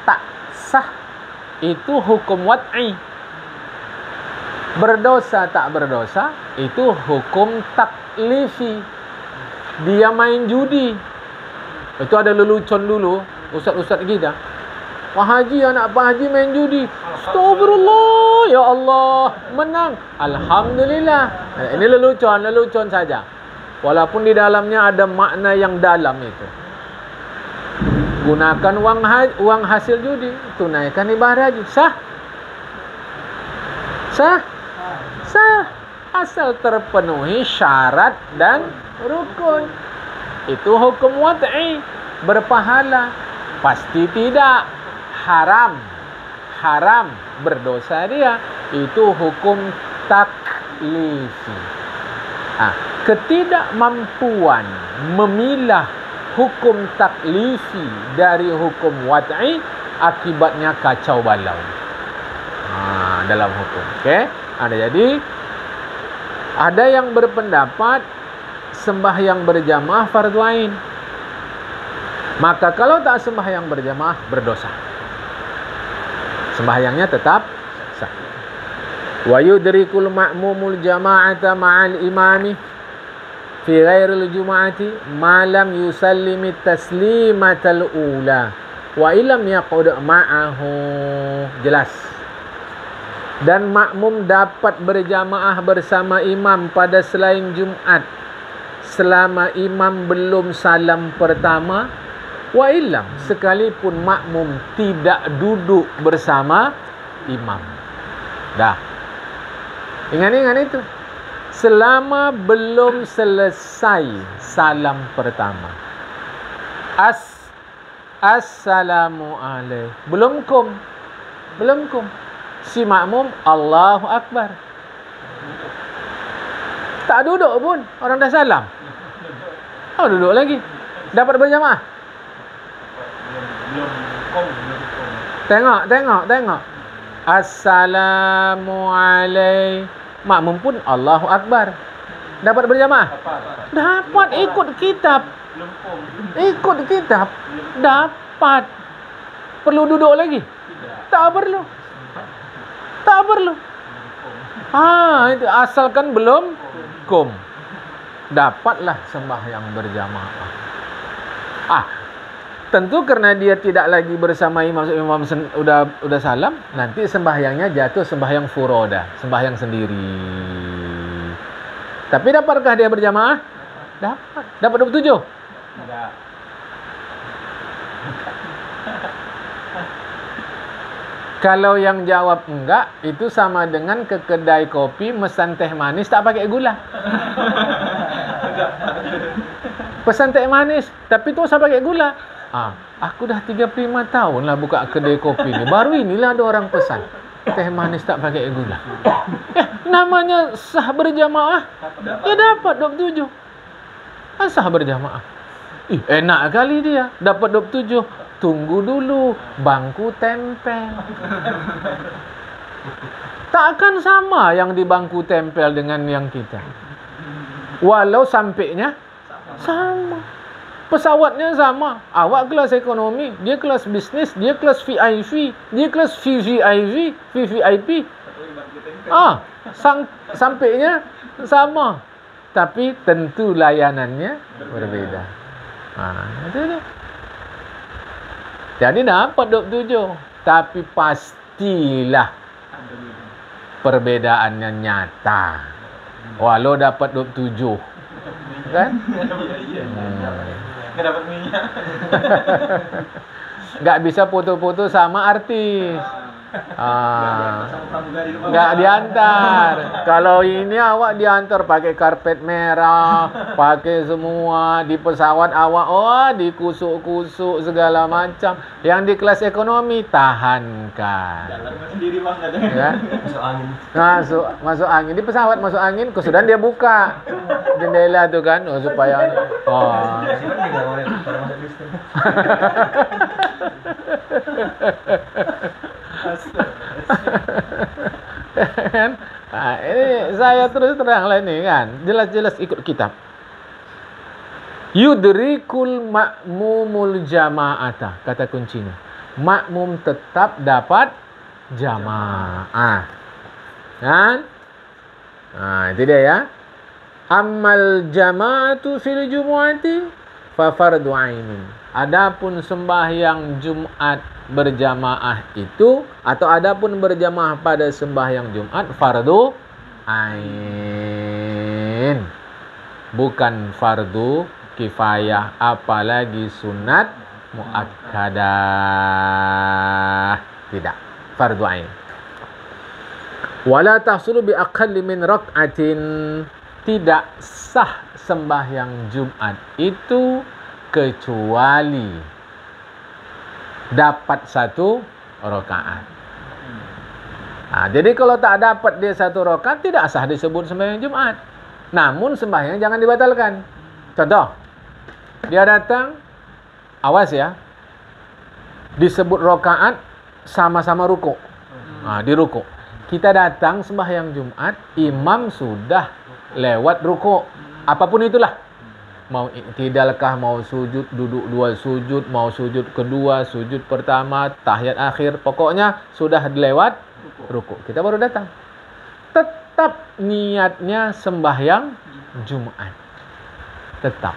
tak sah itu hukum wad'i. Berdosa tak berdosa itu hukum taklifi. Dia main judi. Itu ada lelucon dulu, ustaz-ustaz kita. Pak Haji, anak Pak Haji main judi. Astagfirullah, ya Allah, menang. Alhamdulillah. Ini lelucon saja. Walaupun di dalamnya ada makna yang dalam itu. Gunakan uang hasil judi, tunaikan ibadah haji. Sah? Sah? Sah. Asal terpenuhi syarat dan rukun. Itu hukum wad'i, berpahala. Pasti tidak. Haram, berdosa dia. Itu hukum taklifi. Ketidakmampuan memilah hukum taklifi dari hukum wad'i akibatnya kacau balau dalam hukum. Jadi ada yang berpendapat sembahyang berjamaah fardu ain. Maka kalau tak sembahyang berjamaah berdosa. Sembahyangnya tetap sah. Wa yudrikul ma'mumul jama'ata ma'al imami fi ghairil jum'ati ma lam yusallimi taslimatal ula wa illam yaqud ma'ahu. Jelas. Dan makmum dapat berjamaah bersama imam pada selain Jumat selama imam belum salam pertama, wa illam, sekalipun makmum tidak duduk bersama imam. Dah. Ingat itu. Selama belum selesai salam pertama. Assalamualaikum. Belum kum. Si makmum Allahu Akbar. Tak duduk pun, orang dah salam. Duduk lagi. Dapat berjamaah. Tengok. Assalamualaikum. Makmum pun Allahu Akbar. Dapat berjamaah? Dapat. Ikut kitab. Dapat. Perlu duduk lagi? Tak perlu. Itu asalkan belum kum. Dapatlah sembahyang berjamaah. Tentu karena dia tidak lagi bersama imam, udah salam, nanti sembahyangnya jatuh sembahyang furoda, sembahyang sendiri. Tapi dapatkah dia berjamaah? Dapat. Dapat 27? Enggak. Kalau yang jawab enggak, itu sama dengan ke kedai kopi mesan teh manis tak pakai gula. Pesan teh manis, tapi tu saya pakai gula. Aku dah 35 tahun lah buka kedai kopi ni. Baru inilah ada orang pesan teh manis tak pakai gula. Namanya sah berjamaah. Ya dapat 27. Sah berjamaah. Enak kali dia. Dapat 27. Tunggu dulu. Bangku tempel. Tak akan sama yang di bangku tempel dengan yang kita. Walau sampainya sama. Pesawatnya sama. Awak kelas ekonomi, dia kelas bisnis, dia kelas VIP, dia kelas VVIP. Sampainya sama. Tapi tentu layanannya berbeda. Itu dia. Jadi dapat 27. Tapi pastilah perbedaannya nyata. Walau dapat 27. Kan? Nggak dapat minyak. Nggak bisa foto-foto sama artis. Nggak diantar. Kalau ini awak diantar pakai karpet merah, pakai semua. Di pesawat awak dikusuk-kusuk segala macam. Yang di kelas ekonomi tahankan. Jalan sendiri bang, ada. Ya? Masuk angin. Masuk angin. Di pesawat masuk angin, kesudahan dia buka jendela tu kan, supaya kan? Ini saya terus terang lah ini kan, jelas-jelas ikut kitab. Yudrikul makmumul jama'ata, kata kuncinya. Makmum tetap dapat jamaah. Kan? Itu dia ya. Ammal jama'atu fil jumu'ati fa fardu ainin. Adapun sembahyang Jumat berjamaah itu, atau adapun berjamaah pada sembahyang Jumat fardu ain, bukan fardu kifayah, apalagi sunat muakkadah. Tidak, fardu ain. Wala tahsulu bi aqalli min rak'atin. Tidak sah sembahyang Jumat itu kecuali dapat 1 rakaat. Jadi kalau tak dapat dia 1 rakaat, tidak sah disebut sembahyang Jumat. Namun sembahyang jangan dibatalkan. Contoh, dia datang, awas ya, disebut rakaat sama-sama rukuk. Di rukuk. Kita datang sembahyang Jumat, imam sudah lewat rukuk. Apapun itulah. Mau iktidalkah, mau sujud, duduk 2 sujud, mau sujud kedua, sujud pertama, tahiyat akhir, pokoknya sudah lewat rukuk. Kita baru datang. Tetap niatnya sembahyang Jumat. Tetap.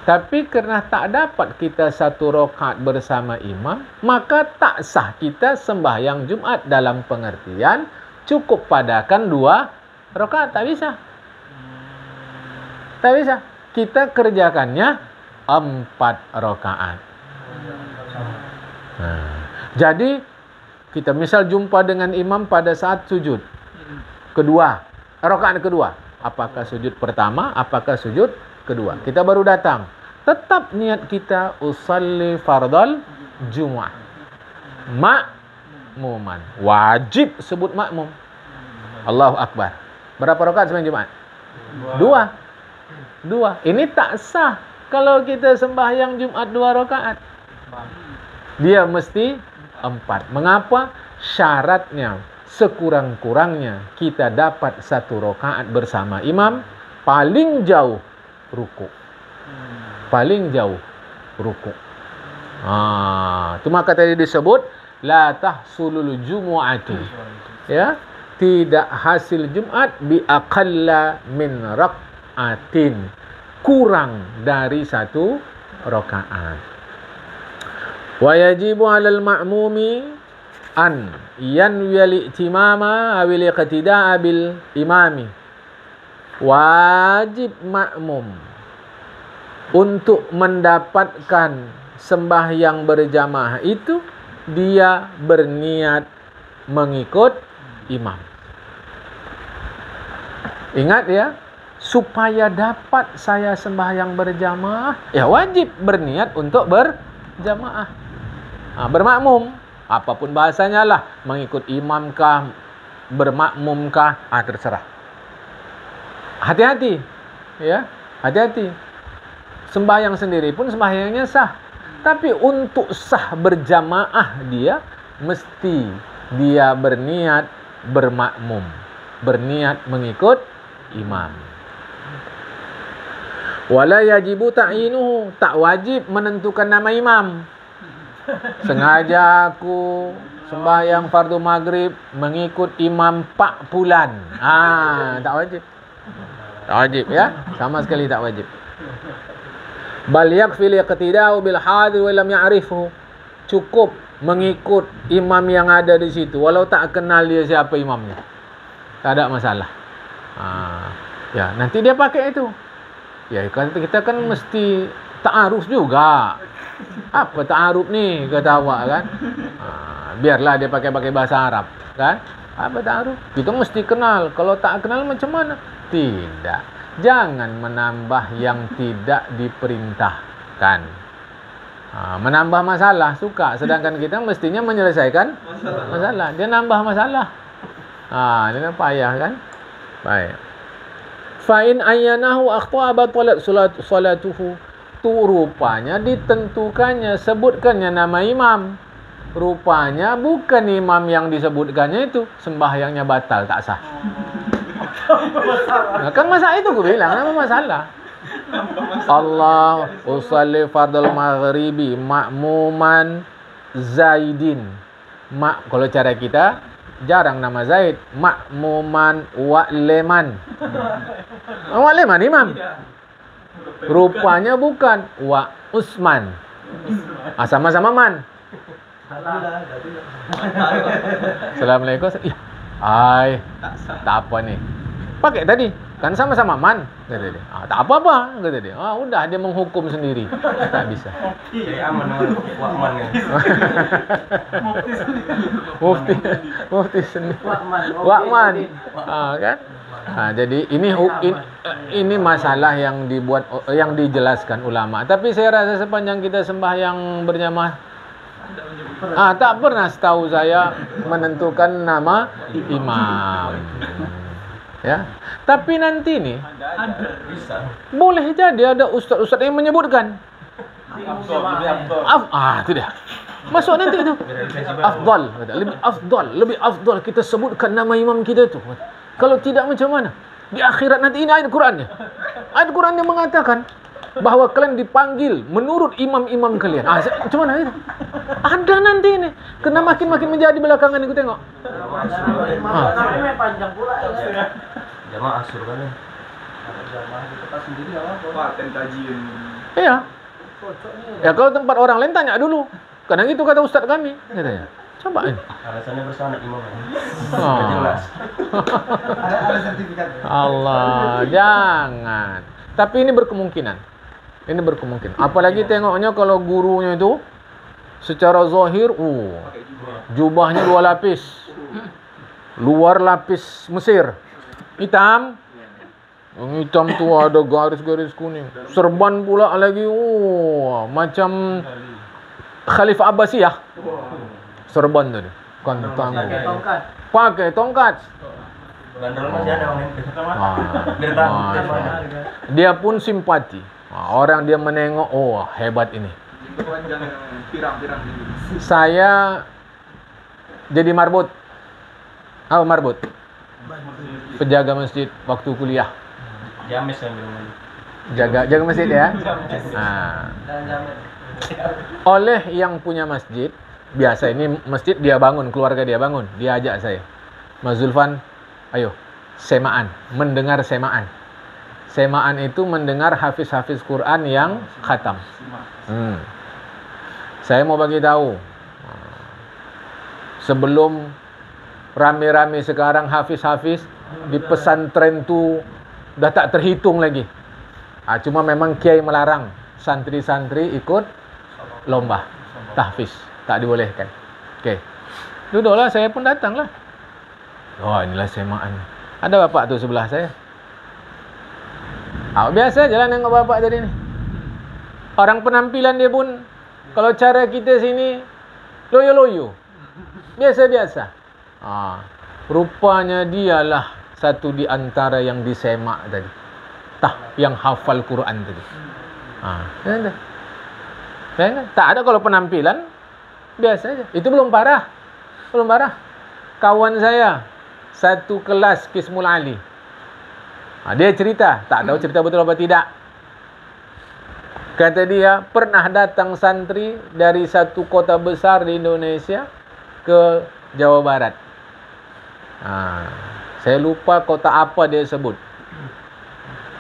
Tapi karena tak dapat kita 1 rakaat bersama imam, maka tak sah kita sembahyang Jumat, dalam pengertian cukup padakan 2 rakaat. Tak bisa. Tak bisa. Kita kerjakannya 4 rakaat. Jadi kita misal jumpa dengan imam pada saat sujud kedua, rakaat kedua. Apakah sujud pertama, apakah sujud kedua? Kita baru datang. Tetap niat kita usalli fardal Jumu'ah. Makmuman. Wajib sebut makmum. Allahu Akbar. Berapa rakaat sembahyang Jumat? 2. Ini tak sah kalau kita sembahyang Jumat 2 rakaat. Dia mesti 4. Mengapa? Syaratnya sekurang-kurangnya kita dapat 1 rakaat bersama imam, paling jauh rukuk. Paling jauh rukuk. Itu maka tadi disebut la tahsulul jumu'ati. Ya, tidak hasil Jumat bi aqalla min rak'atin, kurang dari 1 rakaat. Wa yajibu 'alal ma'mumi an yanwi al-i'timama aw al-iqtida'a bil imami. Wajib makmum untuk mendapatkan sembahyang berjamaah itu dia berniat mengikut imam. Ingat ya, supaya dapat saya sembahyang berjamaah, ya wajib berniat untuk berjamaah. Bermakmum, apapun bahasanya lah, mengikut imam kah, bermakmum kah, terserah. Hati-hati, ya, hati-hati. Sembahyang sendiri pun sembahyangnya sah, tapi untuk sah berjamaah dia mesti dia berniat bermakmum, berniat mengikut imam. Wala yajibu ta'yinuhu, tak wajib menentukan nama imam. Sengaja aku sembahyang fardu maghrib mengikut imam Pak Pulan. Tak wajib. Tak wajib ya, sama sekali tak wajib. Bal yakfil iqtida'u bil hadir wa lam ya'rifhu. Cukup mengikut imam yang ada di situ walau tak kenal dia siapa imamnya. Tak ada masalah. Ya, nanti dia pakai itu. Ya, kita kan mesti ta'aruf juga. Apa ta'aruf ni kata awak kan? Biarlah dia pakai bahasa Arab, kan? Apa ta'aruf? Kita mesti kenal. Kalau tak kenal macam mana? Tidak. Jangan menambah yang tidak diperintahkan. Menambah masalah suka, sedangkan kita mestinya menyelesaikan masalah. Dia nambah masalah. Ini kan payah kan? Baik. Fa in ayyanahu akhta'a batalat salatuhu. Tu rupanya ditentukannya, sebutkannya nama imam. Rupanya bukan imam yang disebutkannya itu, sembahyangnya batal, tak sah. Kan masalah itu aku bilang, nama masalah. Allah usalli fardal maghribi ma'muman Zaidin. Kalau cara kita jarang nama Zaid, ma'muman Wa'leman. Wa'leman imam. Rupanya bukan Wa Usman. Sama-sama man. Assalamualaikum. Tak apa nih. Pakai tadi, kan sama-sama man, kata dia. Tak apa-apa, kata dia. Udah dia menghukum sendiri. Tak bisa. Jadi aman dengan Wakman kan. Mufti sendiri. Wakman. Kan? Jadi ini masalah yang dijelaskan ulama. Tapi saya rasa sepanjang kita sembahyang berjamaah, tak pernah setahu saya menentukan nama imam. Ya, tapi nanti nih boleh jadi ada ustaz-ustaz yang menyebutkan itu dia. Masuk nanti itu. Lebih afdal kita sebutkan nama imam kita itu. Kalau tidak macam mana? Di akhirat nanti ini ayat Qurannya. Ayat Qurannya mengatakan bahawa kalian dipanggil menurut imam-imam kalian. Macam mana itu? Ada nanti ini. Kena makin menjadi belakangan ini, tengok. Namanya panjang pula ya. Jamaah asur kan ya. Jamaah di tempat sendiri apa? Paten kajian. Iya. Ya kalau tempat orang lain tanya dulu. Karena itu kata ustaz kami, katanya. Coba ini. Alasannya bersanad imam. Jelas. Ada sertifikat. Allah, jangan. Tapi ini berkemungkinan. Apalagi tengoknya kalau gurunya itu secara zahir, jubahnya 2 lapis. Luar lapis Mesir. Hitam. Yang hitam tu ada garis-garis kuning. Serban pula lagi. Macam Khalifah Abbasiyah. Serban tadi. Kantang. Pakai tongkat. Bandel masih ada orang yang Dia pun simpati. Orang dia menengok, hebat ini. Pirang-pirang. Saya jadi marbot. Apa marbot? Penjaga masjid waktu kuliah. Jamis yang bilang. Jaga masjid ya. Oleh yang punya masjid, biasa ini masjid dia bangun, keluarga dia bangun, dia ajak saya. Mas Zulfan, ayo semaan, mendengar semaan. Semaan itu mendengar hafiz-hafiz Quran yang khatam. Saya mau bagi tahu. Sebelum rame-rame sekarang hafiz-hafiz di pesantren tu dah tak terhitung lagi. Cuma memang kiai melarang santri-santri ikut lomba tahfiz, tak dibolehkan. Okey. Duduklah, saya pun datanglah. Oh, inilah semaan. Ada bapak tu sebelah saya. Biasa je lah nengok bapak tadi ni. Orang penampilan dia pun, kalau cara kita sini, loyo-loyo. Biasa-biasa. Rupanya dialah satu di antara yang disemak tadi. Yang hafal Quran tadi. Tak ada kalau penampilan, biasa aja. Itu belum parah. Belum parah. Kawan saya, satu kelas Kismul Ali. Dia cerita, tak tahu cerita betul apa tidak. Kata dia, pernah datang santri dari satu kota besar di Indonesia ke Jawa Barat. Saya lupa kota apa dia sebut.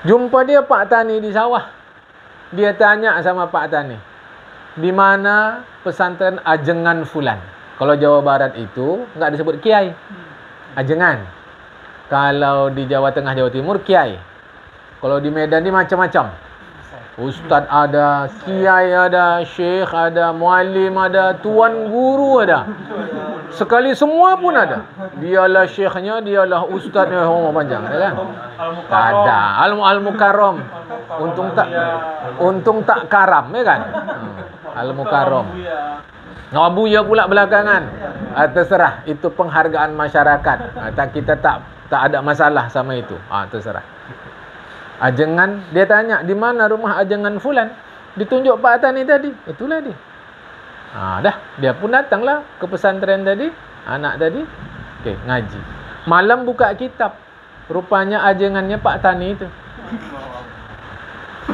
Jumpa dia Pak Tani di sawah. Dia tanya sama Pak Tani, di mana pesantren Ajengan Fulan? Kalau Jawa Barat itu enggak disebut kiai, Ajengan. Kalau di Jawa Tengah, Jawa Timur, kiai. Kalau di Medan ni macam-macam. Ustaz ada, kiai ada, syekh ada, muallim ada, tuan guru ada. Sekali semua pun ada. Dialah syekhnya, dialah ustaznya, panjang kan? Tak ada. Al-Mukarram. Untung tak karam, ya kan? Al-Mukarram. Abuya pula belakangan. Terserah, itu penghargaan masyarakat. Kita tak ada masalah sama itu. Terserah. Ajengan, dia tanya, di mana rumah Ajengan Fulan? Ditunjuk Pak Tani tadi. Itulah dia. Dah, dia pun datanglah ke pesantren tadi, anak tadi. Okey, ngaji. Malam buka kitab. Rupanya ajengannya Pak Tani itu.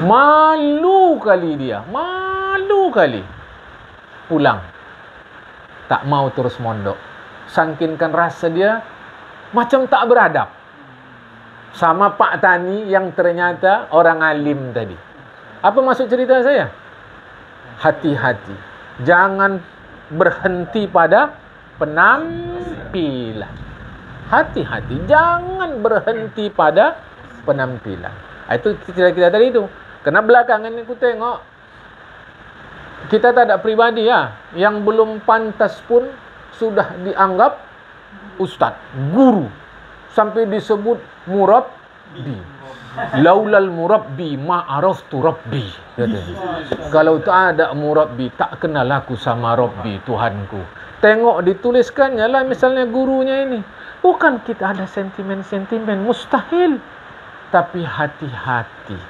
Malu kali dia. Malu kali. Pulang. Tak mau terus mondok. Sangkinkan rasa dia macam tak beradab sama Pak Tani yang ternyata orang alim tadi. Apa maksud cerita saya? Hati-hati. Jangan berhenti pada penampilan. Hati-hati. Jangan berhenti pada penampilan. Itu cerita kita tadi itu. Kerana belakangan ni aku tengok, kita tak ada pribadi yang belum pantas pun sudah dianggap ustaz, guru. Sampai disebut murabbi. Laulal murabbi ma'araftu rabbi. Kalau tak ada murabbi, tak kenal aku sama Rabbi, Tuhanku. Tengok dituliskannya lah misalnya gurunya ini. Bukan kita ada sentimen-sentimen, mustahil. Tapi hati-hati.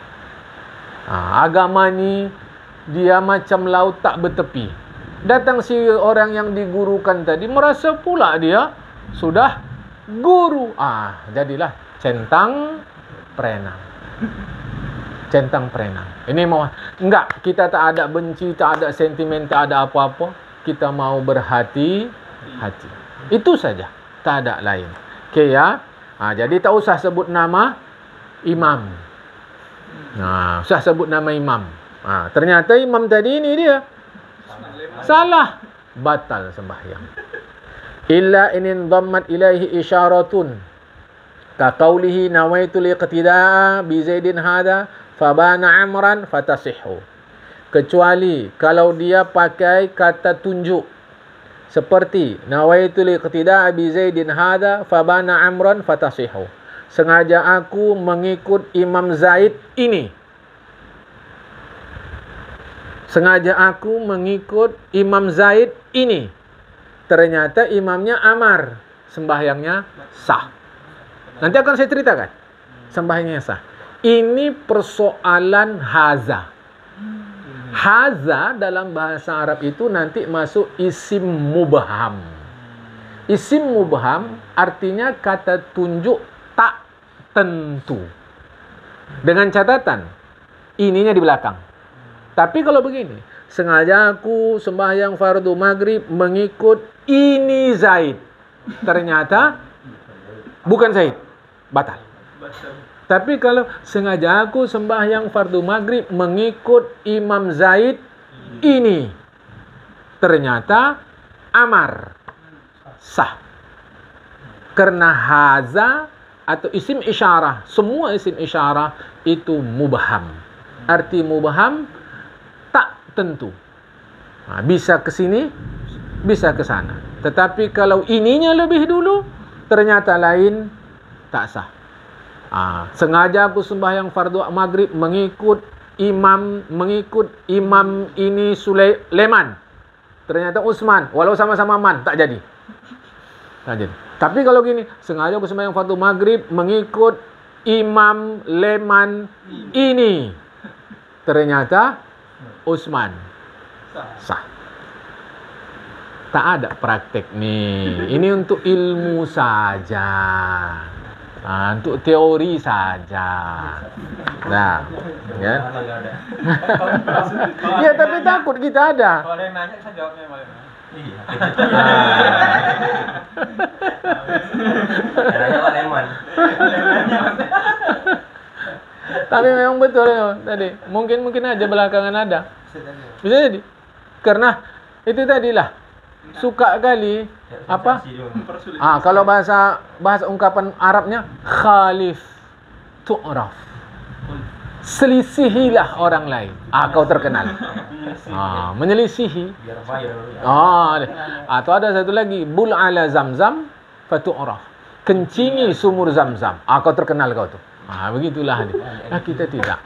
Agama ni dia macam laut tak bertepi. Datang si orang yang digurukan tadi, merasa pula dia sudah guru. Jadilah centang perenang. Centang perenang. Ini mau enggak, kita tak ada benci, tak ada sentimen, tak ada apa-apa. Kita mau berhati-hati. Itu saja, tak ada lain. Okey ya. Jadi tak usah sebut nama imam. Usah sebut nama imam. Ternyata imam tadi ini dia salah, batal sembahyang. Illa in dhammat ilaihi isyaratun ka qawlihi nawaitu liqtida'a bi Zaidin hada fabana amran fatasihhu. Kecuali kalau dia pakai kata tunjuk seperti nawaitu liqtida'a bi Zaidin hada fabana amran fatasihhu. Sengaja aku mengikut Imam Zaid ini. Sengaja aku mengikut Imam Zaid ini. Ternyata imamnya Amar, sembahyangnya sah. Nanti akan saya ceritakan sembahyangnya sah. Ini persoalan haza. Haza dalam bahasa Arab itu nanti masuk isim mubham. Isim mubham artinya kata tunjuk tak tentu. Dengan catatan ininya di belakang. Tapi kalau begini, sengaja aku sembahyang fardu maghrib mengikut ini Zaid. Ternyata bukan Zaid, batal. Tapi kalau sengaja aku sembahyang fardu maghrib mengikut Imam Zaid ini, ternyata amar, sah. Karena haza atau isim isyarah, semua isim isyarah itu mubham. Arti mubham tak tentu. Bisa ke sini, bisa ke sana. Tetapi kalau ininya lebih dulu, ternyata lain, tak sah. Sengaja aku sembahyang fardu maghrib mengikut imam ini Sulaiman. Ternyata Utsman, walau sama-sama man, tak jadi. Tak jadi. Tapi kalau gini, sengaja aku sembahyang fardu maghrib mengikut imam Leman ini. Ternyata Utsman. Sah. Tak ada praktek nih. Ini untuk ilmu saja. Untuk teori saja. Nah, ya. Ya, tapi takut kita ada. Kalau ada yang nanya, saya jawabnya boleh. Iya. Nanya Pak Leman. Tapi memang betul ya, tadi. Mungkin aja belakangan ada. Bisa jadi. Karena itu tadilah suka kali apa? Kalau bahasa ungkapan Arabnya khalif tu'raf. Selisihilah orang lain. Kau terkenal. Menyelisihi. Biar viral. Atau ada satu lagi, bul ala zamzam fatu'raf. Kencingi sumur zamzam. Kau terkenal kau tu. Begitulah. Nah, kita tidak.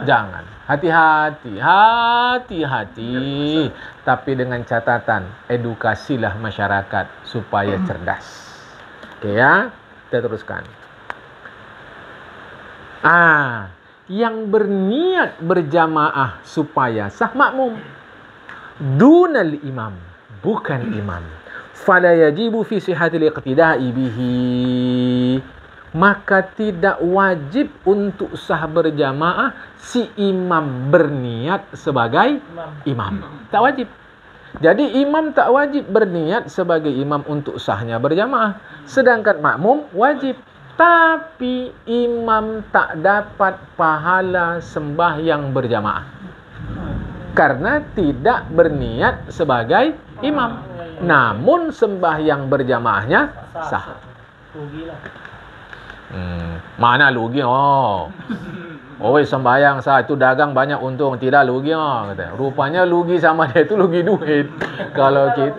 Jangan. Hati-hati. Tapi dengan catatan, edukasilah masyarakat supaya cerdas. Oke ya, kita teruskan. Yang berniat berjamaah supaya sah makmum. Dunal imam, bukan imam. Fala yajibu fi sihatil iqtida'i bihi. Maka tidak wajib untuk sah berjamaah si imam berniat sebagai imam. Tak wajib. Jadi imam tak wajib berniat sebagai imam untuk sahnya berjamaah. Sedangkan makmum wajib. Tapi imam tak dapat pahala sembahyang berjamaah. Karena tidak berniat sebagai imam. Namun sembahyang berjamaahnya sah. Mana lugi? Sembahyang sah itu dagang banyak untung, tidak lugi kata. Rupanya lugi sama dia itu lugi duit. Kalau kita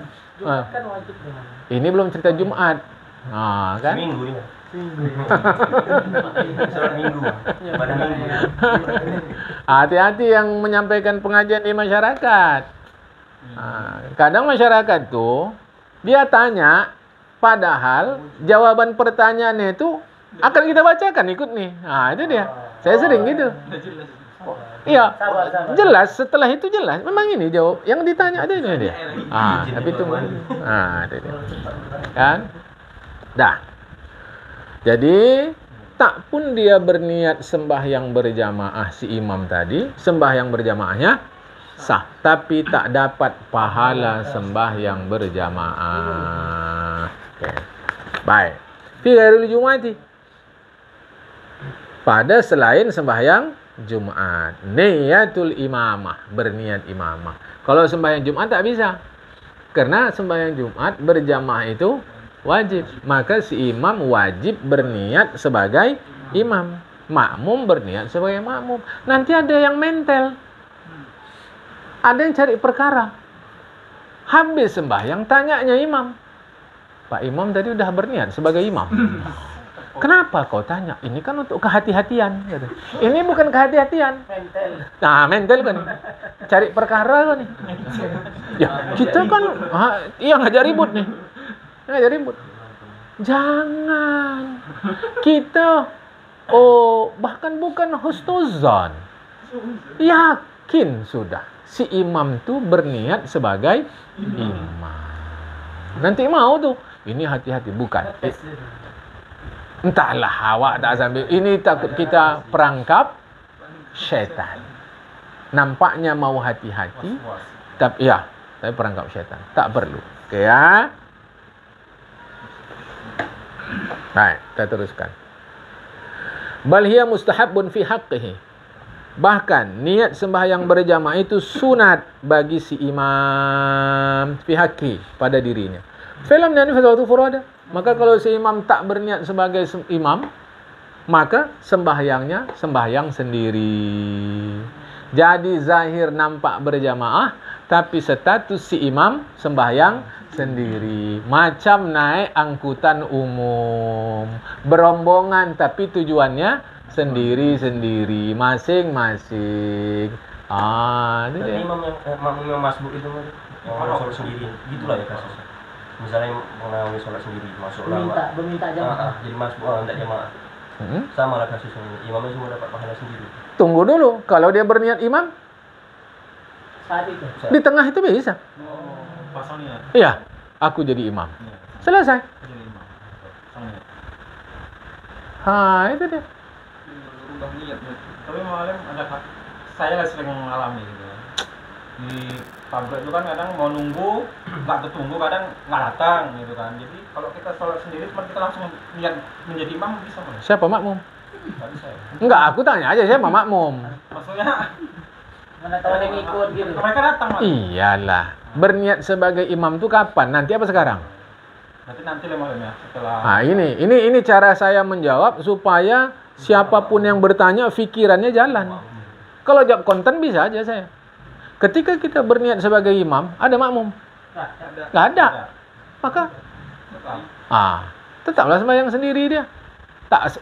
ini belum cerita Jumat. Kan? Minggu ini. Sholat minggu. Pada minggu. Hati-hati yang menyampaikan pengajian di masyarakat. Kadang masyarakat tuh dia tanya, padahal jawaban pertanyaannya itu akan kita bacakan ikut nih. Itu dia. Saya sering gitu. Iya, jelas. Setelah itu jelas. Memang ini jawab yang ditanya ada ini dia. Tapi tunggu. Itu dia. Kan? Dah. Jadi tak pun dia berniat sembahyang berjamaah si imam tadi, sembahyang berjamaahnya sah, tapi tak dapat pahala sembahyang berjamaah. Oke. Baik. Fi ghairil jumati. Pada selain sembahyang Jumat, niyatul imamah, berniat imamah. Kalau sembahyang Jumat tak bisa. Karena sembahyang Jumat berjamaah itu wajib. Maka si imam wajib berniat sebagai imam. Makmum berniat sebagai makmum. Nanti ada yang mentel. Ada yang cari perkara. Habis sembahyang tanyanya imam. Pak Imam tadi udah berniat sebagai imam. Kenapa kau tanya? Ini kan untuk kehati-hatian. Ini bukan kehati-hatian. Mentel kan. Cari perkara kan nih. Ya, kita kan ngajak ribut nih. Ngajak ribut. Jangan. Kita bahkan bukan husnuzan. Yakin sudah si imam tuh berniat sebagai imam. Nanti mau tuh. Ini hati-hati bukan. Entahlah awak tak sambil. Ini takut kita perangkap syaitan. Nampaknya mau hati-hati, tapi perangkap syaitan. Tak perlu. Oke ya. Baik, kita teruskan. Bal hiya mustahabbun fi haqqihi. Bahkan niat sembahyang berjamaah itu sunat bagi si imam fi haqqi pada dirinya. Falam yani fa salatu furada. Maka kalau si imam tak berniat sebagai imam, maka sembahyangnya sembahyang sendiri. Jadi zahir nampak berjamaah, tapi status si imam sembahyang sendiri. Macam naik angkutan umum, berombongan tapi tujuannya sendiri-sendiri, masing-masing. Itu Berarti dia. makmum yang masbuk itu yang sholat sendiri, gitulah ya kasusnya. Misalnya mengalami sholat sendiri, masuk Berminta jamaah. jadi masbuk, tidak jamaah. Sama lah kasusnya ini. Imamnya semua dapat pahala sendiri. Tunggu dulu, kalau dia berniat imam, Saat itu. di tengah itu bisa. Pasangnya. Iya, aku jadi imam. Selesai. Jadi imam. Pasangnya. Itu dia. Udah niat. Tapi malam saya lah sering mengalami gitu. Di pabrik itu kan kadang mau nunggu, nggak ketunggu, kadang nggak datang gitu kan. Jadi kalau kita sholat sendiri, cuma kita langsung niat menjadi imam bisa nggak? Siapa makmum? Nggak bisa ya. Enggak, aku tanya aja siapa makmum. Maksudnya Mana tahu ada yang ikut gitu. mereka datang mas. Iyalah, berniat sebagai imam itu kapan? Nanti apa sekarang? Nanti lah malam ya setelah. Ini cara saya menjawab supaya siapapun yang bertanya pikirannya jalan. Kalau jawab konten bisa aja saya. Ketika kita berniat sebagai imam, ada makmum? Nggak ada. Maka tetaplah sembahyang sendiri dia. Tak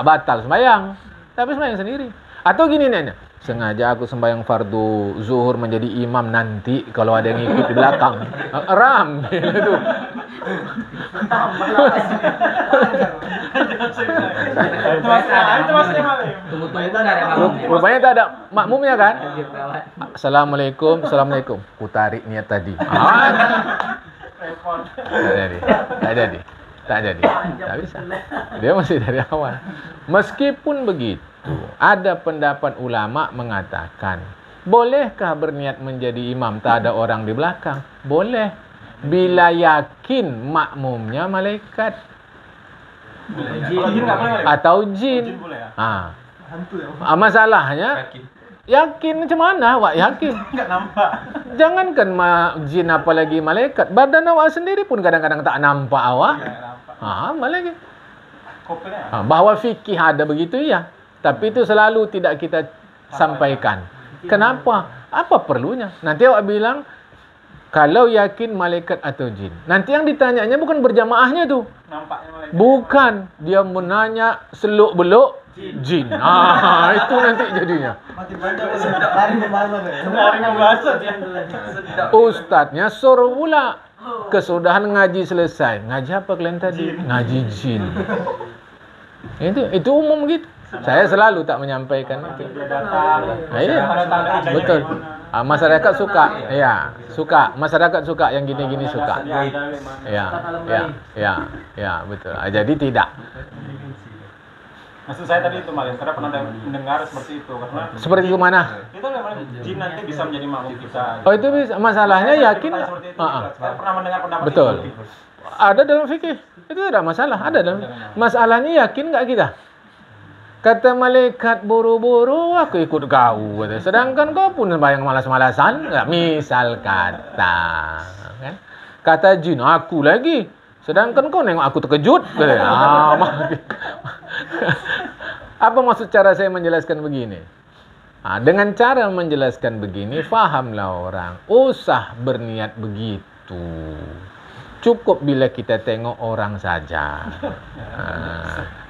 batal sembahyang, tapi sembahyang sendiri. Atau gini nih, sengaja aku sembahyang fardu zuhur menjadi imam nanti kalau ada yang ikut di belakang. Ram gitu. Itu masih malam. Tunggu-tunggu kan ada makmum. Rupanya tak ada makmumnya kan? Assalamualaikum. Ku tarik niat tadi. Repot. Tak jadi. Tak bisa. Dia masih dari awal. Meskipun begitu, ada pendapat ulama mengatakan, bolehkah berniat menjadi imam tak ada orang di belakang? Boleh. Bila yakin makmumnya malaikat Kalau jin nggak boleh malam. atau jin. Jin boleh ya. Masalahnya yakin macam mana awak yakin? Nggak nampak. Jangankan jin apalagi malaikat, badan awak sendiri pun kadang-kadang tak nampak awak. Nggak nampak. Malaikat. Kopinya. Bahwa fikih ada begitu ya, tapi itu selalu tidak kita sampaikan. Kenapa? Apa perlunya? Nanti awak bilang kalau yakin malaikat atau jin. Nanti yang ditanyanya bukan berjamaahnya tuh. Nampaknya malaikat. Bukan, dia menanya seluk-beluk jin. Itu nanti jadinya. Makin banyak lari pembahasan ya. Semua orang yang bahasa dia. Ustadznya suruh pula. Kesudahan ngaji selesai. Ngaji apa kalian tadi? Ngaji jin. Itu umum gitu. Saya selalu tak menyampaikan itu. Dia datang. Iya, betul. Masyarakat suka, ya, suka. Masyarakat suka yang gini-gini suka. Ya, betul. Jadi tidak. Maksud saya tadi itu malam, karena pernah mendengar seperti itu karena Seperti itu mana? itu memang jin nanti bisa menjadi makmum kita. Oh itu bisa. Masalahnya yakin. Seperti itu. Saya pernah mendengar pendapat Betul. itu. Ada dalam fikih. Itu tidak masalah. Ada dalam. Masalahnya yakin nggak kita? Kata malaikat buru-buru, aku ikut kau. Sedangkan kau pun sembahyang malas-malasan. Misal kata. Kan? Kata jin, aku lagi. Sedangkan kau nengok aku terkejut. Apa maksud cara saya menjelaskan begini? Dengan cara menjelaskan begini, fahamlah orang. Usah berniat begitu. Cukup bila kita tengok orang saja.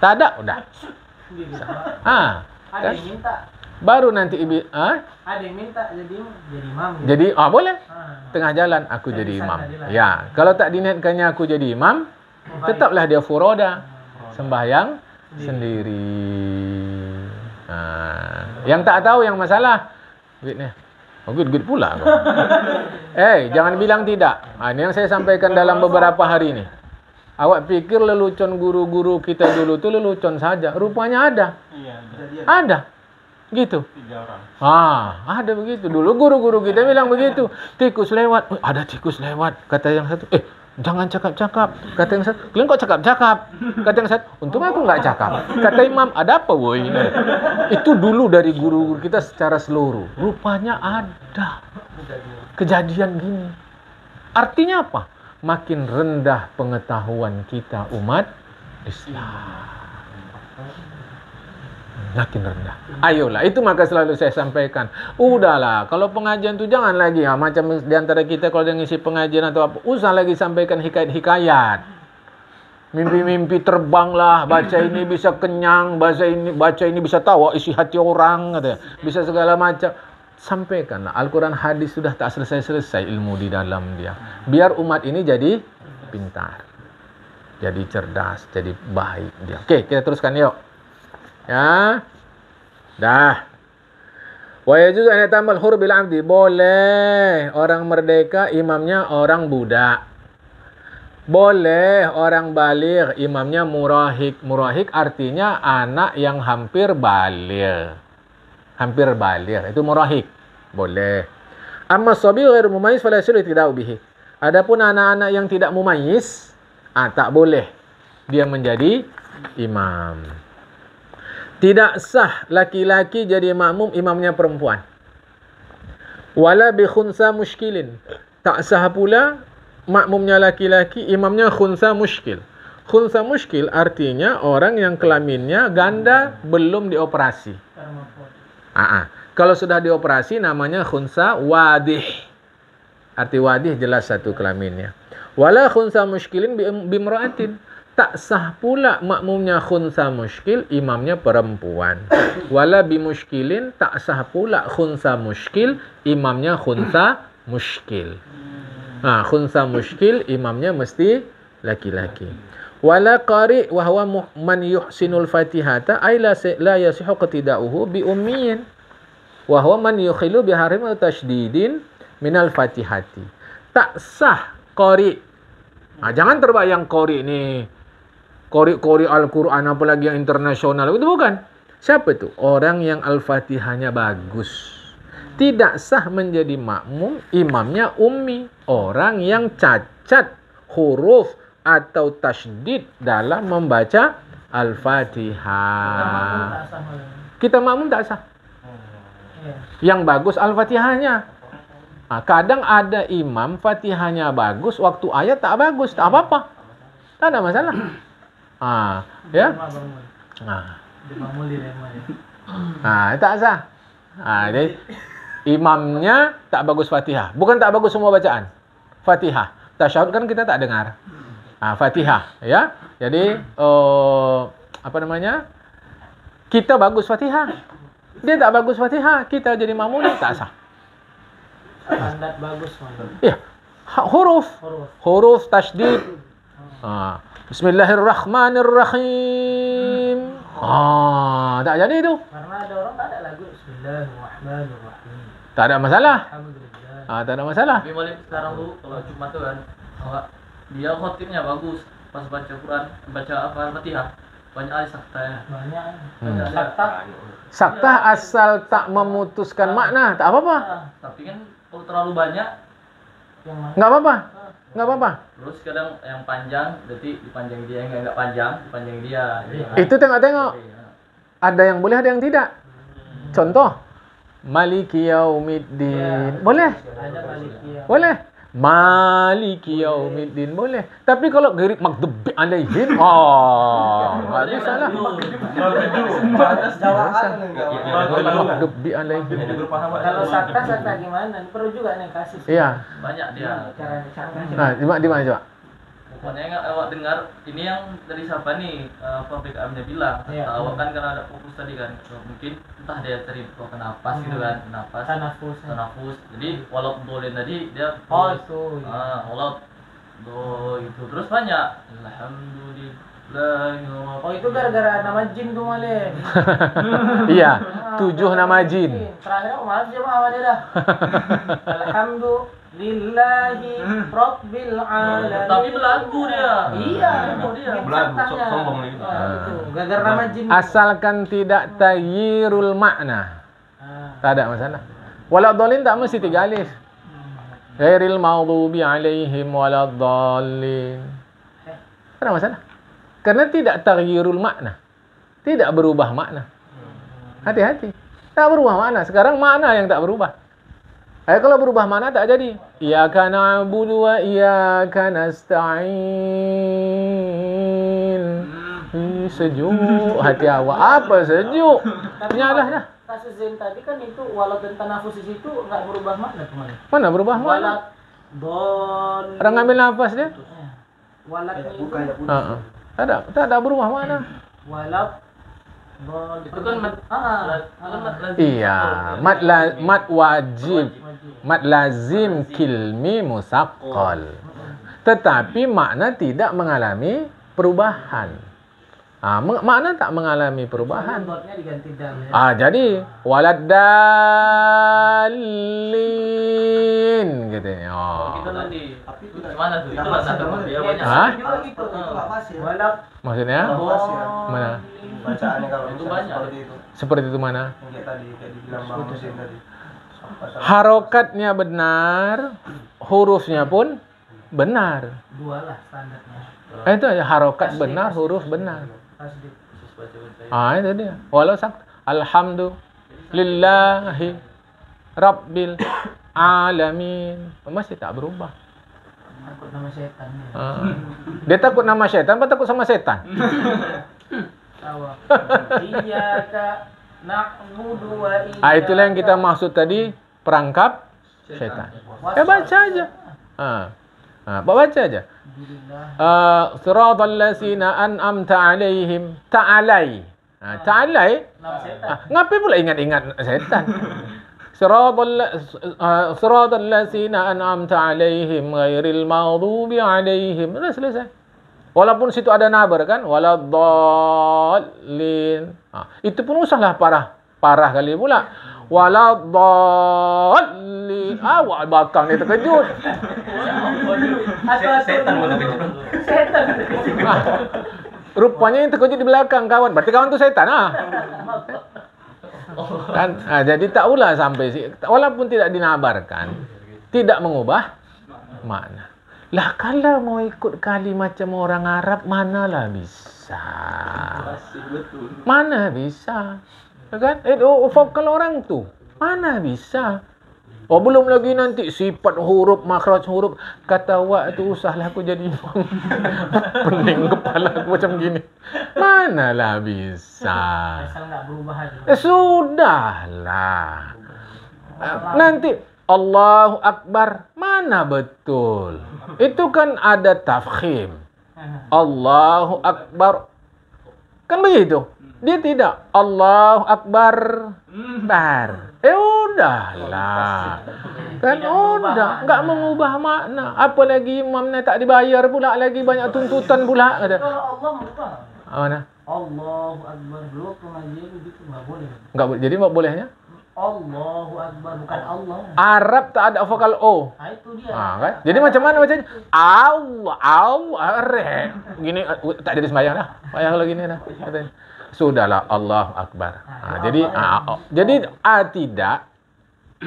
Tak ada, udah. Ada yang minta. Baru nanti Ada yang minta jadi imam. Gitu. jadi boleh. Tengah jalan aku jadi imam. Ya, kalau tak diniatkannya aku jadi imam, tetaplah dia furoda, sembahyang sendiri. Yang tak tahu yang masalah duitnya. Duit pula kau. Jangan bilang tidak. Ini yang saya sampaikan dalam beberapa hari ini. Awak pikir lelucon guru-guru kita dulu tuh lelucon saja. Rupanya ada. Iya, Ada. Gitu. 3 orang. Ada begitu. Dulu guru-guru kita bilang begitu. Tikus lewat. Ada tikus lewat. Kata yang satu, Jangan cakap-cakap. Kata yang satu, kalian kok cakap-cakap? Kata yang satu, untung aku nggak cakap. Kata imam, ada apa woi? Itu dulu dari guru-guru kita secara seluruh. Rupanya ada kejadian gini. Artinya apa? Makin rendah pengetahuan kita umat Islam. Makin rendah. Ayolah, itu maka selalu saya sampaikan. Udahlah, kalau pengajian itu jangan lagi macam di antara kita kalau dia ngisi pengajian atau apa, usah lagi sampaikan hikayat-hikayat. Mimpi-mimpi terbang lah, baca ini bisa kenyang, baca ini bisa tahu isi hati orang, katanya. Bisa segala macam. Sampaikanlah Al-Quran hadis sudah tak selesai-selesai ilmu di dalam dia. Biar umat ini jadi pintar. Jadi cerdas, jadi baik dia. Oke, kita teruskan yuk. Ya. Dah. Wa yajuzu an yatamal hur bil 'abdi. Boleh orang merdeka imamnya orang budak. Boleh orang baligh imamnya murahik. Murahik artinya anak yang hampir baligh. Hampir baligh itu murahik. Boleh. Amma sabi ghairu mumayyiz fala yasilu iktida'u bihi. Adapun anak-anak yang tidak mumayyiz, tak boleh dia menjadi imam. Tidak sah laki-laki jadi makmum imamnya perempuan. Wala bi khunsa muskilin. Tak sah pula makmumnya laki-laki imamnya khunsa muskil. Khunsa muskil artinya orang yang kelaminnya ganda belum dioperasi. Kalau sudah dioperasi namanya khunsa wadih. Arti wadih jelas satu kelaminnya. Wala khunsa muskilin bimra'atin. Tak sah pula makmumnya khunsa muskil, imamnya perempuan. Wala bimuskilin, tak sah pula khunsa muskil, imamnya khunsa muskil. Khunsa muskil, imamnya mesti laki-laki. Wala qari wa huwa man yuhsinul fatihata ay la yasihu qtida'uhu bi ummiyin. Wa huwa man yukhilu bi harim tasydidin minal fatihati. Tak sah qari. Jangan terbayang qari ni Qori Al-Quran apalagi yang internasional. Itu bukan. Siapa itu? Orang yang Al-Fatihahnya bagus. Tidak sah menjadi makmum imamnya ummi. Orang yang cacat huruf atau tasydid dalam membaca Al-Fatihah. Kita makmum tak sah. Yang bagus Al-Fatihahnya. Kadang ada imam Fatihahnya bagus, waktu ayat tak bagus. Tak apa-apa. Tak ada masalah. Ya. Tak sah. Jadi imamnya tak bagus Fatihah. Bukan tak bagus semua bacaan. Fatihah. Tasyahud kan kita tak dengar. Fatihah, ya. Jadi apa namanya? Kita bagus Fatihah. Dia tak bagus Fatihah, kita jadi makmum tak sah. Standar bagus mana? Ya. Huruf tasydid. Bismillahirrahmanirrahim. Tak jadi itu. Karena ada orang tak ada lagu Bismillahirrahmanirrahim. Tak ada masalah. Alhamdulillah. Tak ada masalah. Tapi balik sekarang tuh kalau Jumat tuh kan, dia khotibnya bagus pas baca Quran, baca Al-Fatihah. Banyak kali saktanya. Banyak. Sakta. Sakta asal tak memutuskan makna, tak apa-apa. Tapi kan kalau terlalu banyak, Yang mana? Enggak apa-apa. Enggak apa-apa. terus kadang yang panjang, berarti dipanjang dia, yang enggak panjang dipanjang dia. Itu tengok-tengok. Ada yang boleh, ada yang tidak. Contoh, Maliki Yaumiddin. Boleh? Ada Malikiyah. Boleh. Maliki Yaumiddin boleh. Tapi kalau ghairi maghdubi alaihim, enggak bisa lah. Maghdubi alaihim. Kalau sakta gimana? Perlu juga nih kasih. Iya. Banyak dia. Nah, di mana coba? Pokoknya yang awak dengar ini yang dari siapa nih, apa PKM-nya bilang. Iya. Awak kan karena ada fokus tadi kan, mungkin entah dia cari nafas gitu kan, nafas, Tanafus. Jadi walau dolin tadi dia Oh itu. walau do itu terus banyak. Alhamdulillah. Oh itu gara-gara nama jin tuh Malik. Iya, 7 nama jin. Terakhir aku malas dia mah dia dah. Alhamdulillahi Rabbil alamin. Tapi belagu dia. Iya, dia. Belagu, saktanya. sombong lagi. Itu gara-gara nama jin. Asalkan tidak taghyirul makna. Tak ada masalah. Walau dolin tak mesti 3 alif. Ghairil maghdubi alaihim waladdallin. Ada masalah? Karena tidak taghyirul makna. Tidak berubah makna. Hati-hati. Tak berubah makna. Sekarang makna yang tak berubah. Kalau berubah makna tak jadi. Iyyaka na'budu wa iyyaka nasta'in. Sejuk hati awak. Apa sejuk? Nyalah dah. Kasus Zain tadi kan itu walau dan tanafus di situ nggak berubah makna kemana? Mana berubah makna? Walat don. Orang ngambil nafas dia? Walatnya itu Tak ada berubah makna. walat don. Itu kan mat lazim. Iya, mat wajib. Mat lazim kilmi musaqqal. Tetapi makna tidak mengalami perubahan. Makna tak mengalami perubahan. Dotnya diganti dal ya. Jadi waladdallin gitu. Kita tadi gimana tuh? Itu lah dia banyak. Hah? Juga gitu. Enggak pas ya. Walat Maksudnya? don. Mana? Bacaannya kalau Itu misalnya banyak. seperti itu. Seperti itu mana? Yang kayak tadi, kayak dibilang Bang Husin tadi. Harokatnya benar, hurufnya pun benar. Dua lah standarnya. Itu aja harokat benar, huruf benar. Tasdid. Itu dia. Walau alhamdulillahi rabbil alamin. Masih tak berubah. Takut nama setannya. Dia takut nama setan, apa takut sama setan? Tawa. Iyyaka na'budu wa iyyaka. Itulah yang kita maksud tadi, perangkap setan. Baca aja. Baca aja. Siratal ladzina an'amta 'alaihim. Ta'alai. Ta'alai. Nama setan. Ngapain pula ingat-ingat setan? Siratal ladzina an'amta 'alaihim ghairil maghdubi 'alaihim. Sudah selesai. Walaupun situ ada nabar kan, waladdallin. Itu pun usahlah parah kali pula. Waladdallin. Awak bakang dia terkejut. Setan pun terkejut. Setan. Rupanya yang terkejut di belakang kawan. Berarti kawan tu setan kan? Jadi tak ulah sampai walaupun tidak dinabarkan, tidak mengubah makna. Lah kalau mau ikut kali macam orang Arab, manalah bisa. Mana bisa? Kan? Vokal orang tu. Mana bisa? Belum lagi nanti sifat huruf, makhraj huruf. Kata awak tu usahlah aku jadi imam. Pening kepala aku macam gini. Manalah bisa? Asal nggak berubah aja. Sudahlah. Nanti Allahu Akbar. Mana betul? Itu kan ada tafkhim. Allahu Akbar. Kan begitu? Dia tidak. Allahu Akbar. Udahlah. Kan udah. Enggak mengubah makna. Apalagi imamnya tak dibayar pula. Lagi banyak tuntutan pula. Kata. Kalau Allah merubah. Mana? Allahu Akbar. Belum pengajian gitu nggak boleh. Enggak boleh. Jadi enggak bolehnya? Allahu Akbar bukan Allah. Arab tak ada vokal O. Itu dia. Kan? Jadi macam mana bacanya? Allah, gini tak jadi sembahyang dah. Payah kalau gini dah. Katanya. Sudahlah, Allahu Akbar. Jadi tidak,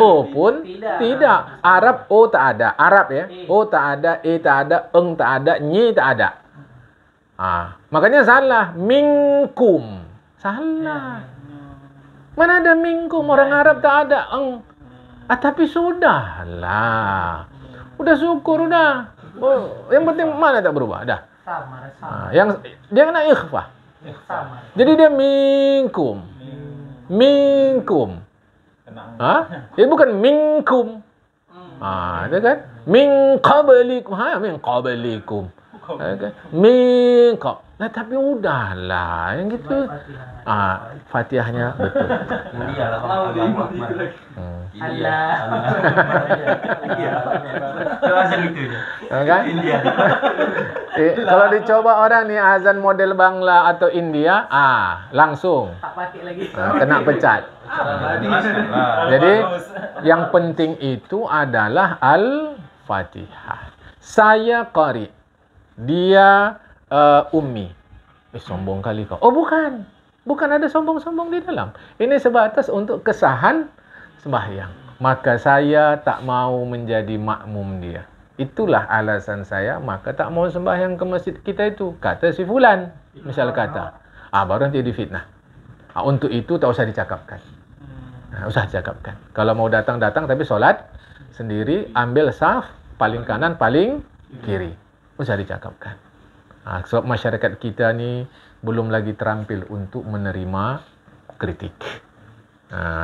O pun tidak. Arab O tak ada. Arab ya. O tak ada, E tak ada, Eng tak ada, Nyi tak ada. Makanya salah. Minkum. Salah. Mana ada minkum? Orang Arab tak ada eng. Tapi sudahlah. Udah syukur udah. Yang penting mana tak berubah. Dah. Sama. Yang dia kena ikhfah. Sama. Jadi dia minkum. Minkum. Dia bukan minkum. Itu kan? Min qablikum. Min qablikum. Okay. Minkum. Tapi udahlah. Yang gitu. Fatihahnya betul. India lah Allahu Akbar. Allah. Itu asal gitu je. Kan? India. Kalau dicoba orang ni azan model Bangla atau India, langsung Tak pakai lagi. kena pecat. Jadi yang penting itu adalah Al-Fatihah. Saya qari. Dia ummi. Sombong kali kau. Bukan. Bukan ada sombong-sombong di dalam. Ini sebatas untuk kesahan sembahyang. maka saya tak mau menjadi makmum dia. Itulah alasan saya, maka tak mau sembahyang ke masjid kita itu. Kata si fulan, misal kata. Baru nanti difitnah. Untuk itu tak usah dicakapkan. Usah dicakapkan. Kalau mau datang-datang tapi solat sendiri, ambil saf, paling kanan, paling kiri. Usah dicakapkan. Sebab masyarakat kita ni belum lagi terampil untuk menerima kritik.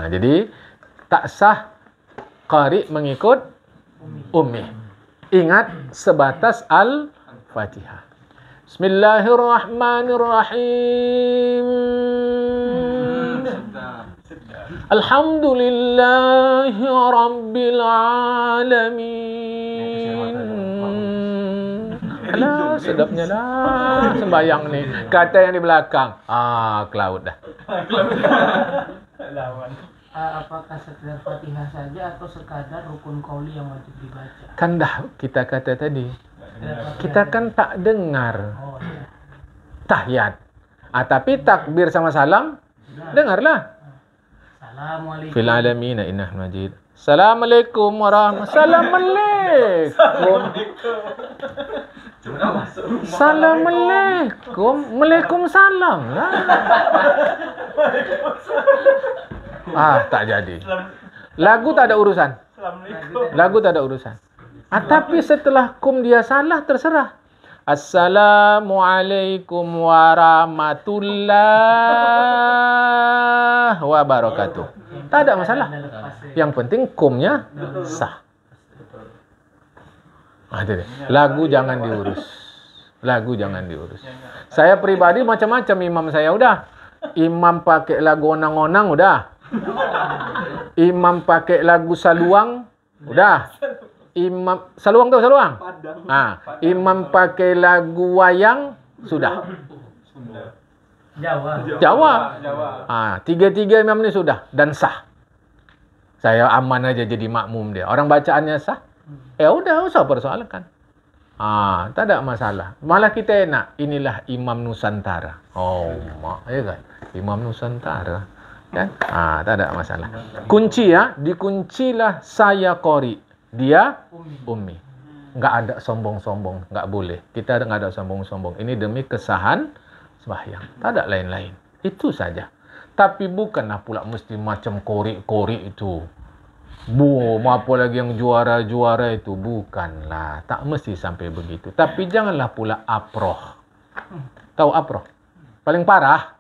Jadi tak sah qari mengikut ummi. Ingat sebatas Al-Fatihah. Bismillahirrahmanirrahim. Alhamdulillahi Rabbil Alamin. Alah, sedapnya lah sembayang ni. Kata yang di belakang, cloud dah. Apakah sekedar Fatihah saja atau sekadar rukun qauli yang wajib dibaca? Kan dah kita kata tadi. Kita kan tak dengar tahiyat. Tapi takbir sama salam dengarlah. Assalamualaikum. Fil alamin innah majid. Assalamualaikum warahmatullahi wabarakatuh. Assalamualaikum. Waalaikumsalam lah. Tak jadi. Lagu tak ada urusan. Lagu tak ada urusan. Tapi setelah kum dia salah, terserah. Assalamualaikum warahmatullahi wabarakatuh. Tak ada masalah. Yang penting kumnya sah. Lagu jangan diurus. Lagu jangan diurus. Saya pribadi macam-macam imam saya udah. Imam pakai lagu onang-onang udah. Imam pakai lagu saluang udah. Imam saluang tahu saluang? Imam pakai lagu wayang sudah. Jawa. Tiga-tiga imam ni sudah dan sah. Saya aman aja jadi makmum dia. Orang bacaannya sah. Udah, usah persoalkan. Tak ada masalah. Malah kita enak. Inilah Imam Nusantara. Ya kan? Imam Nusantara. Kan? Tak ada masalah. Kunci ya, dikuncilah saya qori. Dia ummi. Enggak ada sombong-sombong, enggak boleh. Kita enggak ada sombong-sombong. Ini demi kesahan sembahyang. Tak ada lain-lain. Itu saja. Tapi bukanlah pula mesti macam qori-qori itu. Apa lagi yang juara-juara itu, bukanlah. Tak mesti sampai begitu. Tapi janganlah pula aproh. Tahu aproh? Paling parah.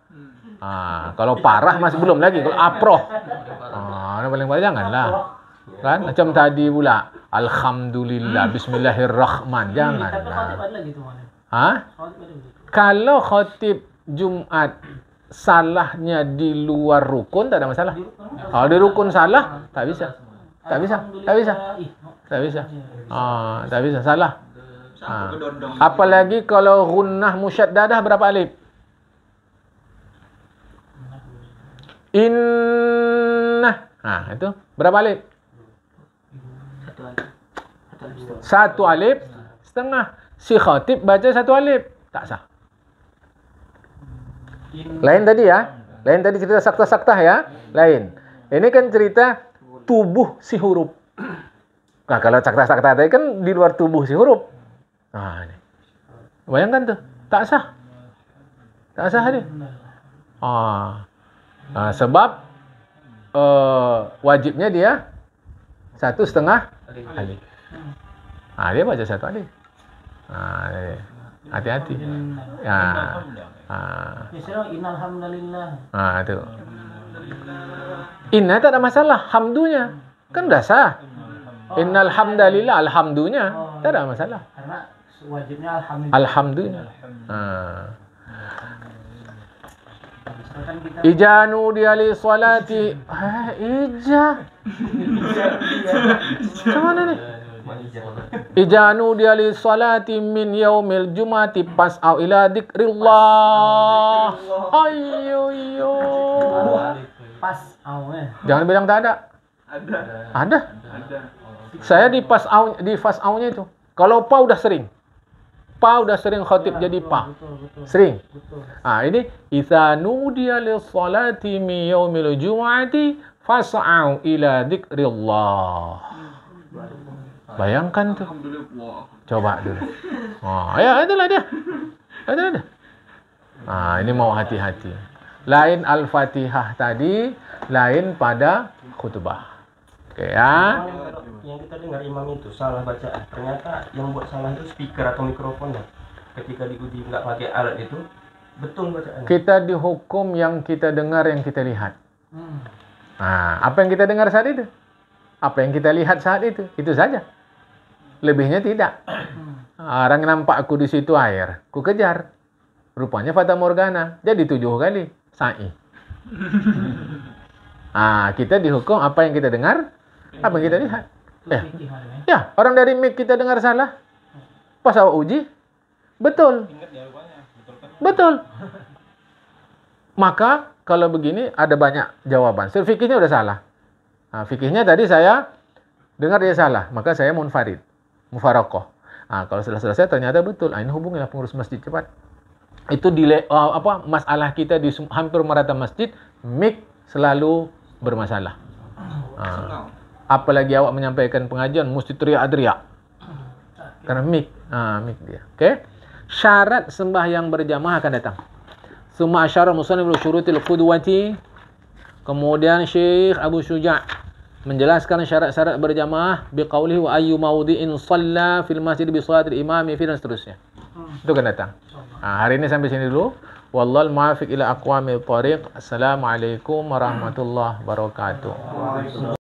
Kalau parah masih belum lagi. Kalau aproh, paling parah janganlah. Kan macam tadi pula, alhamdulillah, bismillahirrahman, janganlah. Kalau khatib Jumat salahnya di luar rukun tak ada masalah. Kalau di rukun salah tak bisa. Tak bisa. Tak bisa salah. Apalagi kalau gunnah musyaddadah berapa alif? Innah. Itu berapa alif? Satu alif setengah. Si khatib baca satu alif, tak sah. Lain tadi ya. Lain tadi cerita sakta-sakta ya. Lain. Ini kan cerita tubuh si huruf. Kalau sakta-sakta tadi kan di luar tubuh si huruf. Ini. Bayangkan tuh, tak sah. Tak sah dia. Sebab wajibnya dia 1,5 alif. Dia baca 1 alif. Hati-hati. Innalhamdulillah. Itu. Inna tak ada masalah, hamdunya. Kan dah sah. Innal hamdalillah, alhamdunya. Tak ada masalah. Karena wajibnya alhamdulillah. Alhamdulillah. Ijanu diali salati. Ija. Macam mana ni? Ijanu diali salati min yaumil jumati pas'au ila dzikrillah. Ayo. Pas'au Jangan bilang tak ada. Ada. Saya di pas'au-nya itu. Kalau pa udah sering. Pa udah sering khatib jadi pa. Sering. Ini idza nudiya lis-salati min yaumil jumu'ati fas'au ila dzikrillah. Bayangkan tuh. Coba dulu. Ya itulah dia. Ada. Ini mau hati-hati. Lain Al-Fatihah tadi, lain pada khutbah. Oke ya. Yang kita dengar imam itu salah bacaan. Ternyata yang buat salah itu speaker atau mikrofonnya. Ketika diuji nggak pakai alat itu, betul bacaannya. Kita dihukum yang kita dengar, yang kita lihat. Apa yang kita dengar saat itu? Apa yang kita lihat saat itu? Itu saja. Lebihnya tidak. Orang nampak aku di situ air, ku kejar. Rupanya fata morgana. Jadi 7 kali sa'i. Kita dihukum apa yang kita dengar, apa yang kita lihat. Ya, orang dari mic kita dengar salah. Pas awak uji, betul. Betul. Maka kalau begini ada banyak jawaban. Fikihnya udah salah. Fikihnya tadi saya dengar dia salah, maka saya munfarid, mufarokoh. Kalau sudah selesai ternyata betul. Ini hubungilah pengurus masjid cepat. Itu masalah kita di hampir merata masjid, mic selalu bermasalah. Apalagi awak menyampaikan pengajian mesti teriak-teriak. Karena mic dia. Oke. Syarat sembahyang berjamaah akan datang. Summa asyara musannif syurutil qudwati. Kemudian Syekh Abu Syuja' menjelaskan syarat-syarat berjamaah biqaulihi wa ayyu mawdi'in shalla fil masjid bi shalatil imami fi dan seterusnya. Itu akan datang. Hari ini sampai sini dulu. Wallahul muwaffiq ila aqwamit thoriq. Assalamualaikum warahmatullahi wabarakatuh.